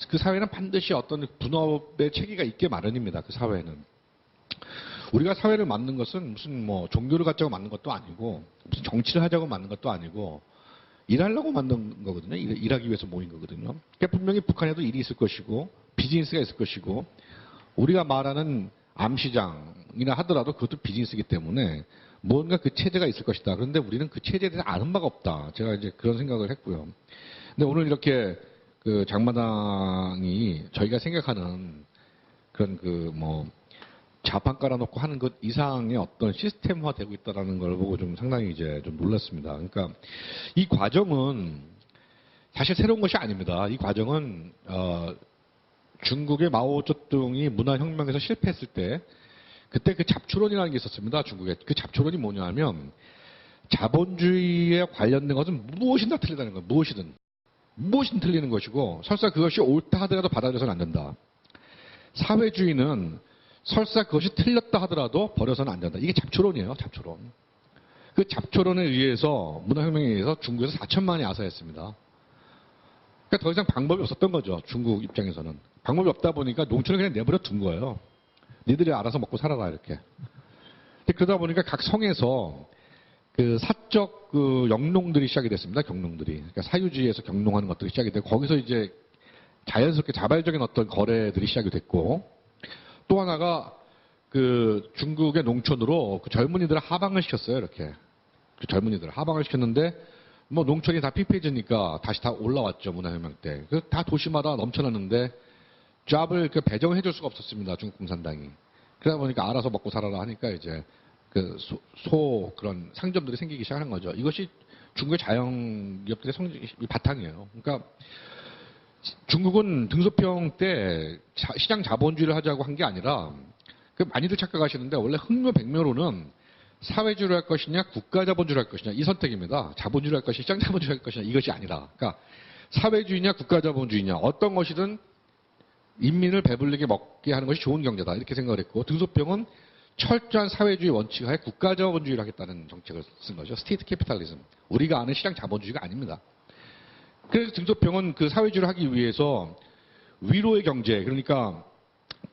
그 사회는 반드시 어떤 분업의 체계가 있게 마련입니다. 그 사회는. 우리가 사회를 만든 것은 무슨 종교를 갖자고 만든 것도 아니고, 무슨 정치를 하자고 만든 것도 아니고, 일하려고 만든 거거든요. 일하기 위해서 모인 거거든요. 그러니까 분명히 북한에도 일이 있을 것이고, 비즈니스가 있을 것이고, 우리가 말하는 암시장이나 하더라도 그것도 비즈니스이기 때문에 뭔가 그 체제가 있을 것이다. 그런데 우리는 그 체제에 대해서 아는 바가 없다. 제가 이제 그런 생각을 했고요. 근데 오늘 이렇게 장마당이 저희가 생각하는 그런 자판 깔아놓고 하는 것 이상의 어떤 시스템화되고 있다는 걸 보고 좀 상당히 이제 좀 놀랐습니다. 그러니까 이 과정은 사실 새로운 것이 아닙니다. 이 과정은 중국의 마오쩌둥이 문화혁명에서 실패했을 때 그때 그 잡초론이라는 게 있었습니다. 중국에. 그 잡초론이 뭐냐면 자본주의에 관련된 것은 무엇이나 틀리다는 거예요. 무엇이든 틀리는 것이고 설사 그것이 옳다 하더라도 받아들여서는 안 된다. 사회주의는 설사 그것이 틀렸다 하더라도 버려서는 안 된다. 이게 잡초론이에요. 잡초론. 그 잡초론에 의해서 문화혁명에 의해서 중국에서 4천만이 아사했습니다. 그러니까 더 이상 방법이 없었던 거죠. 중국 입장에서는. 방법이 없다 보니까 농촌을 그냥 내버려 둔 거예요. 니들이 알아서 먹고 살아라 이렇게. 그러다 보니까 각 성에서 그 사적 그 영농들이 시작이 됐습니다. 경농들이. 그러니까 사유지에서 경농하는 것들이 시작이 되고 거기서 이제 자연스럽게 자발적인 어떤 거래들이 시작이 됐고 또 하나가 그 중국의 농촌으로 그 젊은이들을 하방을 시켰어요. 이렇게. 그 젊은이들을 하방을 시켰는데 뭐 농촌이 다 피폐해지니까 다시 다 올라왔죠. 문화혁명 때. 그 다 도시마다 넘쳐났는데 잡을 그 배정해 줄 수가 없었습니다. 중국 공산당이. 그러다 보니까 알아서 먹고 살아라 하니까 이제 그 그런 상점들이 생기기 시작한 거죠. 이것이 중국의 자영업들의 바탕이에요. 그러니까 중국은 등소평 때 시장 자본주의를 하자고 한 게 아니라 그 많이들 착각하시는데 원래 흥묘백묘로는 사회주의를 할 것이냐 국가 자본주의를 할 것이냐 이 선택입니다. 자본주의를 할 것이냐 시장 자본주의를 할 것이냐 이것이 아니라 그러니까 사회주의냐 국가 자본주의냐 어떤 것이든 인민을 배불리게 먹게 하는 것이 좋은 경제다 이렇게 생각을 했고 등소평은 철저한 사회주의 원칙 하에 국가 자본주의를 하겠다는 정책을 쓴 거죠. 스테이트 캐피탈리즘. 우리가 아는 시장 자본주의가 아닙니다. 그래서 등소평은 그 사회주의를 하기 위해서 위로의 경제 그러니까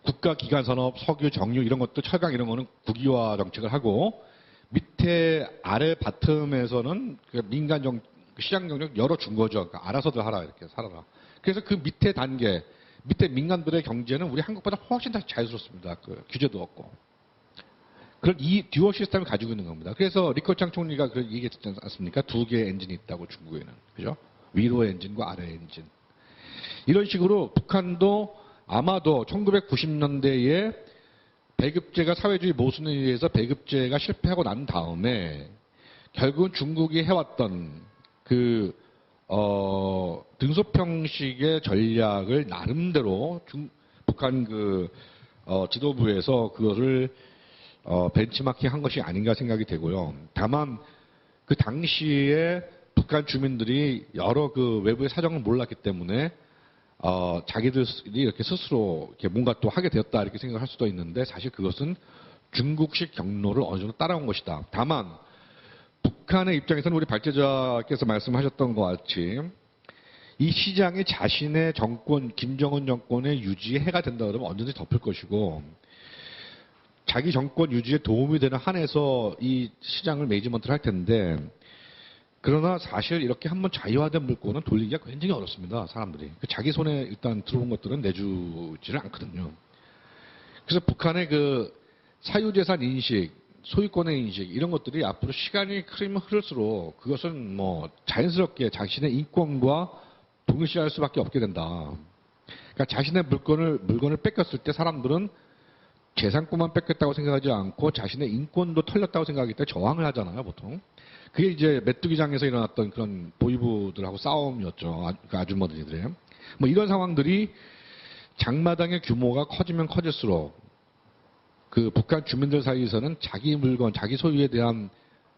국가 기관 산업, 석유, 정유 이런 것도 철강 이런 거는 국유화 정책을 하고 밑에 아래 바텀에서는 그 민간 시장 경쟁 열어준 거죠. 그러니까 알아서들 하라 이렇게 살아라. 그래서 그 밑에 단계 밑에 민간들의 경제는 우리 한국보다 훨씬 더 자유스럽습니다. 그 규제도 없고. 그런 이 듀얼 시스템을 가지고 있는 겁니다. 그래서 리커창 총리가 그런 얘기했지 않습니까? 두 개의 엔진이 있다고 중국에는. 그죠? 위로의 엔진과 아래의 엔진. 이런 식으로 북한도 아마도 1990년대에 배급제가 사회주의 모순에 의해서 배급제가 실패하고 난 다음에 결국은 중국이 해왔던 그 등소평식의 전략을 나름대로 북한 그 지도부에서 그것을 벤치마킹 한 것이 아닌가 생각이 되고요. 다만 그 당시에 북한 주민들이 여러 그 외부의 사정을 몰랐기 때문에 자기들이 이렇게 스스로 이렇게 뭔가 또 하게 되었다 이렇게 생각할 수도 있는데 사실 그것은 중국식 경로를 어느 정도 따라온 것이다. 다만 북한의 입장에서는 우리 발제자께서 말씀하셨던 것 같이 이 시장이 자신의 정권, 김정은 정권의 유지에 해가 된다 그러면 언제든지 덮을 것이고 자기 정권 유지에 도움이 되는 한에서 이 시장을 매니지먼트를 할 텐데 그러나 사실 이렇게 한번 자유화된 물건은 돌리기가 굉장히 어렵습니다. 사람들이. 자기 손에 일단 들어온 것들은 내주지를 않거든요. 그래서 북한의 그 사유재산 인식, 소유권의 인식 이런 것들이 앞으로 시간이 흐르면 흐를수록 그것은 뭐 자연스럽게 자신의 인권과 동일시할 수밖에 없게 된다. 그러니까 자신의 물건을 뺏겼을 때 사람들은 재산권만 뺏겼다고 생각하지 않고 자신의 인권도 털렸다고 생각하기 때문에 저항을 하잖아요, 보통. 그게 이제 메뚜기장에서 일어났던 그런 보이부들하고 싸움이었죠. 그 아주머니들의. 뭐 이런 상황들이 장마당의 규모가 커지면 커질수록 그 북한 주민들 사이에서는 자기 물건, 자기 소유에 대한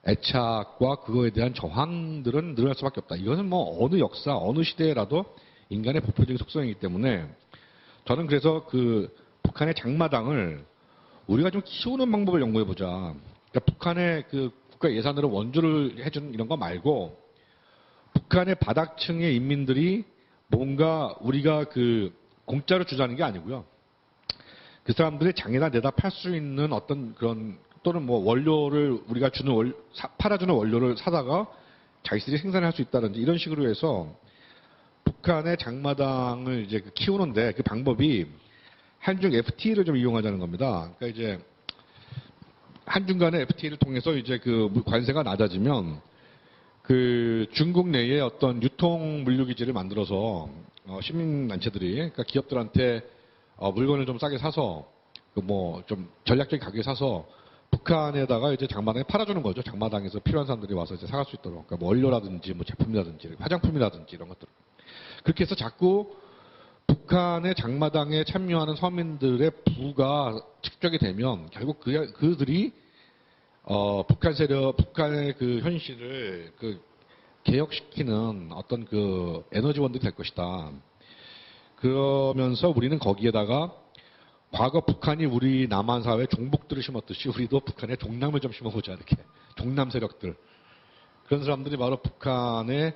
애착과 그거에 대한 저항들은 늘어날 수밖에 없다. 이것은 뭐 어느 역사, 어느 시대라도 인간의 보편적인 속성이기 때문에 저는 그래서 그 북한의 장마당을 우리가 좀 키우는 방법을 연구해보자. 그러니까 북한의 그 국가 예산으로 원조를 해주는 이런 거 말고 북한의 바닥층의 인민들이 뭔가 우리가 그 공짜로 주자는 게 아니고요. 그 사람들의 장에다 내다 팔 수 있는 어떤 그런 또는 뭐 원료를 우리가 팔아주는 원료를 사다가 자기들이 생산할 수 있다든지 이런 식으로 해서 북한의 장마당을 이제 키우는데 그 방법이 한중 FTA를 좀 이용하자는 겁니다. 그러니까 이제 한중 간의 FTA를 통해서 이제 그 관세가 낮아지면 그 중국 내에 어떤 유통 물류 기지를 만들어서 시민단체들이 그러니까 기업들한테 물건을 좀 싸게 사서 그 뭐 좀 전략적인 가격에 사서 북한에다가 이제 장마당에 팔아주는 거죠. 장마당에서 필요한 사람들이 와서 이제 사갈 수 있도록. 그러니까 뭐 원료라든지 뭐 제품이라든지 화장품이라든지 이런 것들. 그렇게 해서 자꾸 북한의 장마당에 참여하는 서민들의 부가 축적이 되면 결국 그들이 북한 세력, 북한의 그 현실을 그 개혁시키는 어떤 그 에너지원들이 될 것이다. 그러면서 우리는 거기에다가 과거 북한이 우리 남한 사회에 종북들을 심었듯이 우리도 북한에 종남을 좀 심어보자 이렇게 종남 세력들 그런 사람들이 바로 북한의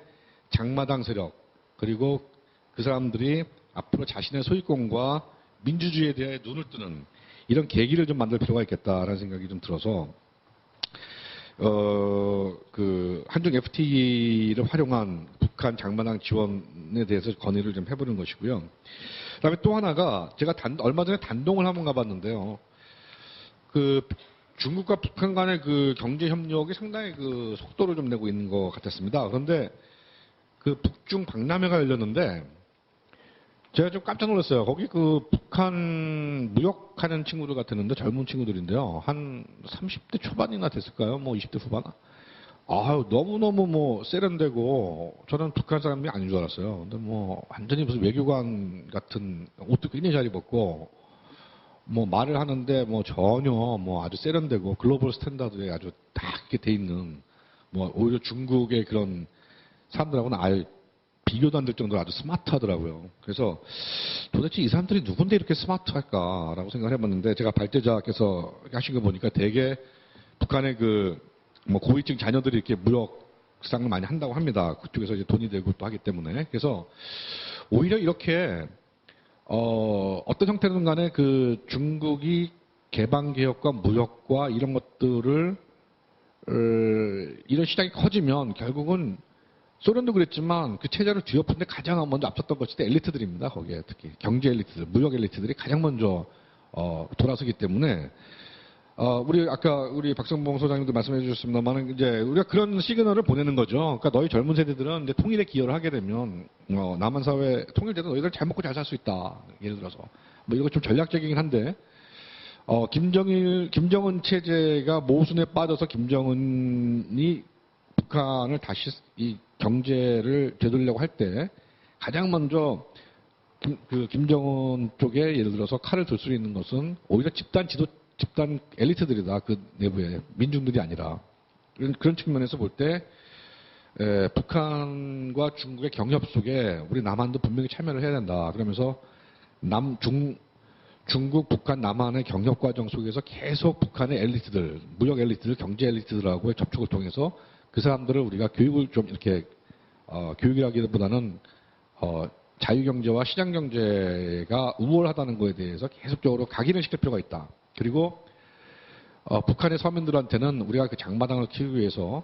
장마당 세력 그리고 그 사람들이 앞으로 자신의 소유권과 민주주의에 대해 눈을 뜨는 이런 계기를 좀 만들 필요가 있겠다라는 생각이 좀 들어서 그 한중 FTA를 활용한 북한 장마당 지원에 대해서 건의를 좀 해보는 것이고요. 그다음에 또 하나가 제가 얼마 전에 단동을 한번 가봤는데요. 그 중국과 북한 간의 그 경제 협력이 상당히 그 속도를 좀 내고 있는 것 같았습니다. 그런데 그 북중 박람회가 열렸는데 제가 좀 깜짝 놀랐어요. 거기 그 북한 무역하는 친구들 같았는데 젊은 친구들인데요. 한 30대 초반이나 됐을까요? 뭐 20대 후반? 아유, 너무너무 뭐 세련되고 저는 북한 사람이 아닌 줄 알았어요. 근데 뭐 완전히 무슨 외교관 같은 옷도 굉장히 잘 입었고 뭐 말을 하는데 뭐 전혀 뭐 아주 세련되고 글로벌 스탠다드에 아주 딱 이렇게 돼 있는 뭐 오히려 중국의 그런 사람들하고는 아예 비교도 안 될 정도로 아주 스마트하더라고요. 그래서 도대체 이 사람들이 누군데 이렇게 스마트할까라고 생각을 해봤는데 제가 발제자께서 하신 거 보니까 되게 북한의 그 뭐 고위층 자녀들이 이렇게 무역상을 많이 한다고 합니다. 그쪽에서 이제 돈이 되고 또 하기 때문에. 그래서 오히려 이렇게 어떤 형태든 간에 그 중국이 개방개혁과 무역과 이런 것들을 이런 시장이 커지면 결국은 소련도 그랬지만 그 체제를 뒤엎은데 가장 먼저 앞섰던 것이 엘리트들입니다. 거기에 특히 경제 엘리트들, 무역 엘리트들이 가장 먼저 돌아서기 때문에 우리 아까 우리 박성봉 소장님도 말씀해 주셨습니다만 이제 우리가 그런 시그널을 보내는 거죠. 그러니까 너희 젊은 세대들은 이제 통일에 기여를 하게 되면 남한 사회 통일돼도 너희들 잘 먹고 잘 살 수 있다. 예를 들어서 뭐 이거 좀 전략적이긴 한데 김정은 체제가 모순에 빠져서 김정은이 북한을 다시 이 경제를 되돌리려고 할 때 가장 먼저 김정은 쪽에 예를 들어서 칼을 들 수 있는 것은 오히려 집단 엘리트들이다. 그 내부에 민중들이 아니라 그런 측면에서 볼 때 북한과 중국의 경협 속에 우리 남한도 분명히 참여를 해야 된다. 그러면서 중국, 북한, 남한의 경협 과정 속에서 계속 북한의 엘리트들, 무역 엘리트들, 경제 엘리트들하고의 접촉을 통해서 그 사람들을 우리가 교육을 좀 이렇게 교육이라기보다는 자유경제와 시장경제가 우월하다는 것에 대해서 계속적으로 각인을 시킬 필요가 있다. 그리고 북한의 서민들한테는 우리가 그 장마당을 키우기 위해서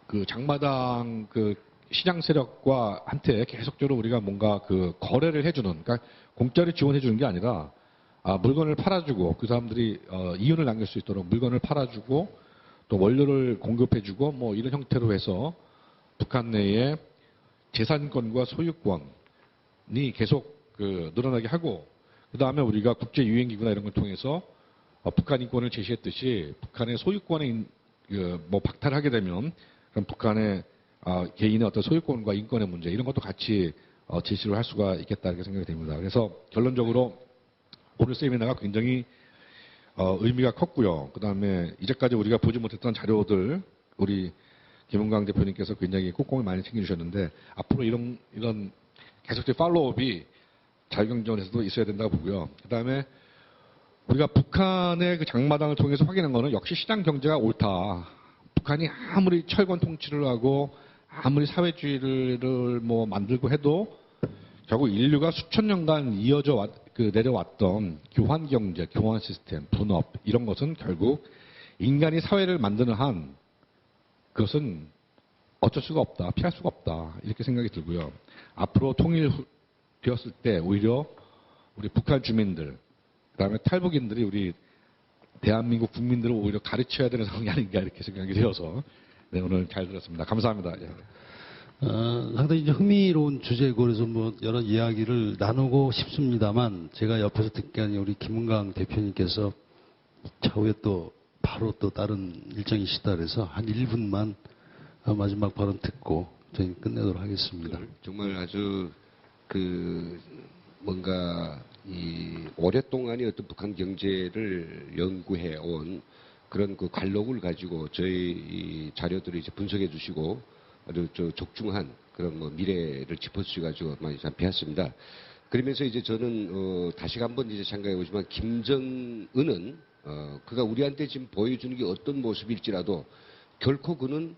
그 장마당 그 시장 세력과 한테 계속적으로 우리가 뭔가 그 거래를 해주는, 그러니까 공짜로 지원해주는 게 아니라 물건을 팔아주고 그 사람들이 이윤을 남길 수 있도록 물건을 팔아주고 또 원료를 공급해주고 뭐 이런 형태로 해서 북한 내에 재산권과 소유권이 계속 그 늘어나게 하고 그 다음에 우리가 국제 유엔기구나 이런 걸 통해서 북한 인권을 제시했듯이 북한의 소유권에 뭐 박탈하게 되면 그럼 북한의 개인의 어떤 소유권과 인권의 문제 이런 것도 같이 제시를 할 수가 있겠다 이렇게 생각이 됩니다. 그래서 결론적으로 오늘 세미나가 굉장히 의미가 컸고요. 그 다음에 이제까지 우리가 보지 못했던 자료들 우리 김은광 대표님께서 굉장히 꼼꼼히 많이 챙겨주셨는데 앞으로 이런 계속적인 팔로우업이 자유경제원에서도 있어야 된다고 보고요. 그 다음에 우리가 북한의 그 장마당을 통해서 확인한 거는 역시 시장 경제가 옳다. 북한이 아무리 철권 통치를 하고 아무리 사회주의를 뭐 만들고 해도 결국 인류가 수천 년간 이어져 내려왔던 교환 경제, 교환 시스템, 분업 이런 것은 결국 인간이 사회를 만드는 한 그것은 어쩔 수가 없다, 피할 수가 없다 이렇게 생각이 들고요. 앞으로 통일되었을 때 오히려 우리 북한 주민들, 그다음에 탈북인들이 우리 대한민국 국민들을 오히려 가르쳐야 되는 상황이 아닌가 이렇게 생각이 되어서 네, 오늘 잘 들었습니다. 감사합니다. 예. 상당히 이제 흥미로운 주제고 그래서 뭐 여러 이야기를 나누고 싶습니다만 제가 옆에서 듣기에는 우리 김은강 대표님께서 차후에 또 바로 또 다른 일정이 있다 그래서 한 1분만 마지막 발언 듣고 저희 끝내도록 하겠습니다. 정말 아주 뭔가 오랫동안의 어떤 북한 경제를 연구해 온 그런 그 관록을 가지고 저희 이 자료들을 이제 분석해 주시고 아주 적중한 그런 뭐 미래를 짚어주셔가지고 많이 참 배웠습니다. 그러면서 이제 저는 다시 한번 이제 생각해 보지만 김정은은 그가 우리한테 지금 보여주는 게 어떤 모습일지라도 결코 그는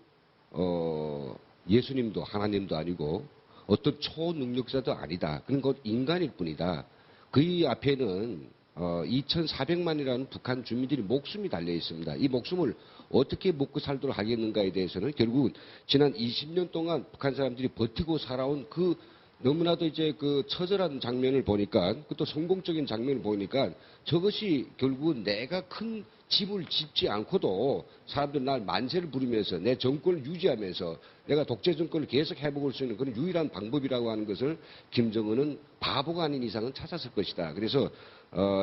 예수님도 하나님도 아니고 어떤 초능력자도 아니다. 그는 곧 인간일 뿐이다. 그의 앞에는 2,400만이라는 북한 주민들이 목숨이 달려 있습니다. 이 목숨을 어떻게 먹고 살도록 하겠는가에 대해서는 결국 지난 20년 동안 북한 사람들이 버티고 살아온 그 너무나도 이제 그 처절한 장면을 보니까 그것도 성공적인 장면을 보니까 저것이 결국은 내가 큰 집을 짓지 않고도 사람들 날 만세를 부르면서 내 정권을 유지하면서 내가 독재 정권을 계속 해먹을 수 있는 그런 유일한 방법이라고 하는 것을 김정은은 바보가 아닌 이상은 찾았을 것이다. 그래서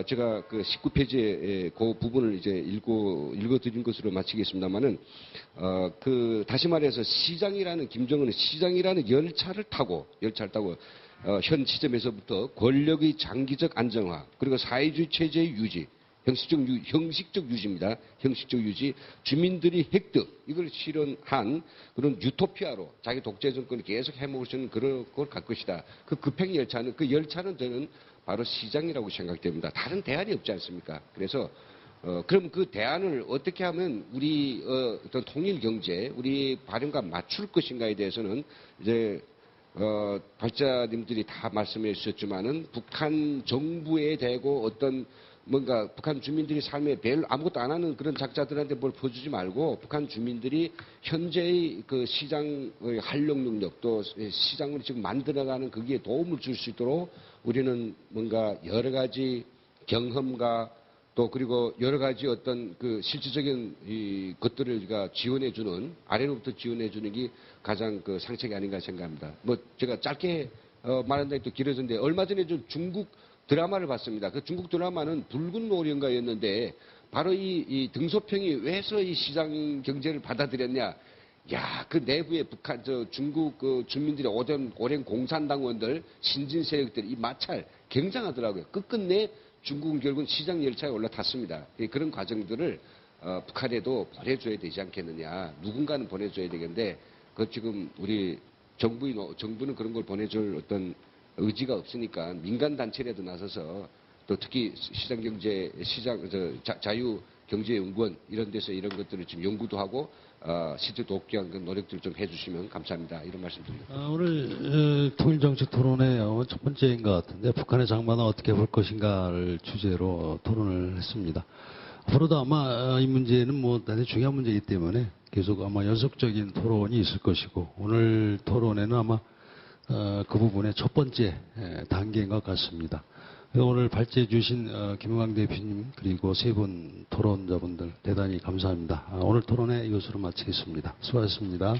제가 그 19페이지에 그 부분을 이제 읽어드린 것으로 마치겠습니다만은 다시 말해서 김정은은 시장이라는 열차를 타고 현 시점에서부터 권력의 장기적 안정화 그리고 사회주의 체제의 유지 형식적 유지입니다. 형식적 유지, 주민들이 획득, 이걸 실현한 그런 유토피아로 자기 독재 정권을 계속 해먹을 수 있는 그런 걸 갈 것이다. 그 그 열차는 저는 바로 시장이라고 생각됩니다. 다른 대안이 없지 않습니까? 그래서, 그럼 그 대안을 어떻게 하면 우리, 어떤 통일 경제, 우리 발현과 맞출 것인가에 대해서는 이제, 발자님들이 다 말씀해 주셨지만은 북한 정부에 대고 어떤 뭔가 북한 주민들이 삶에 별 아무것도 안 하는 그런 작자들한테 뭘 퍼주지 말고 북한 주민들이 현재의 그 시장의 활용 능력 또 시장을 지금 만들어가는 거기에 도움을 줄 수 있도록 우리는 뭔가 여러 가지 경험과 또 그리고 여러 가지 어떤 그 실질적인 이 것들을 우리가 지원해주는 아래로부터 지원해주는 게 가장 그 상책이 아닌가 생각합니다. 뭐 제가 짧게 말한다니 또 길어졌는데 얼마 전에 좀 중국 드라마를 봤습니다. 그 중국 드라마는 붉은 노령가였는데 바로 이 등소평이 왜서 이 시장 경제를 받아들였냐? 야, 그 내부에 중국 그 주민들의 오랜 공산당원들, 신진 세력들 이 마찰 굉장하더라고요. 끝끝내 중국은 결국은 시장 열차에 올라탔습니다. 그런 과정들을 북한에도 보내줘야 되지 않겠느냐? 누군가는 보내줘야 되겠는데 그 지금 우리 정부는 그런 걸 보내줄 어떤 의지가 없으니까 민간 단체라도 나서서 또 특히 자유경제연구원 이런 데서 이런 것들을 지금 연구도 하고 실제 돕기한 그 노력들을 좀 해주시면 감사합니다. 이런 말씀드립니다. 오늘 통일정책 토론회 첫 번째인 것 같은데 북한의 장마는 어떻게 볼 것인가를 주제로 토론을 했습니다. 앞으로도 아마 이 문제는 뭐 대단히 중요한 문제이기 때문에 계속 아마 연속적인 토론이 있을 것이고 오늘 토론회는 아마 그 부분의 첫 번째 단계인 것 같습니다. 오늘 발제해 주신 김은강 대표님 그리고 세 분 토론자분들 대단히 감사합니다. 오늘 토론회 이것으로 마치겠습니다. 수고하셨습니다.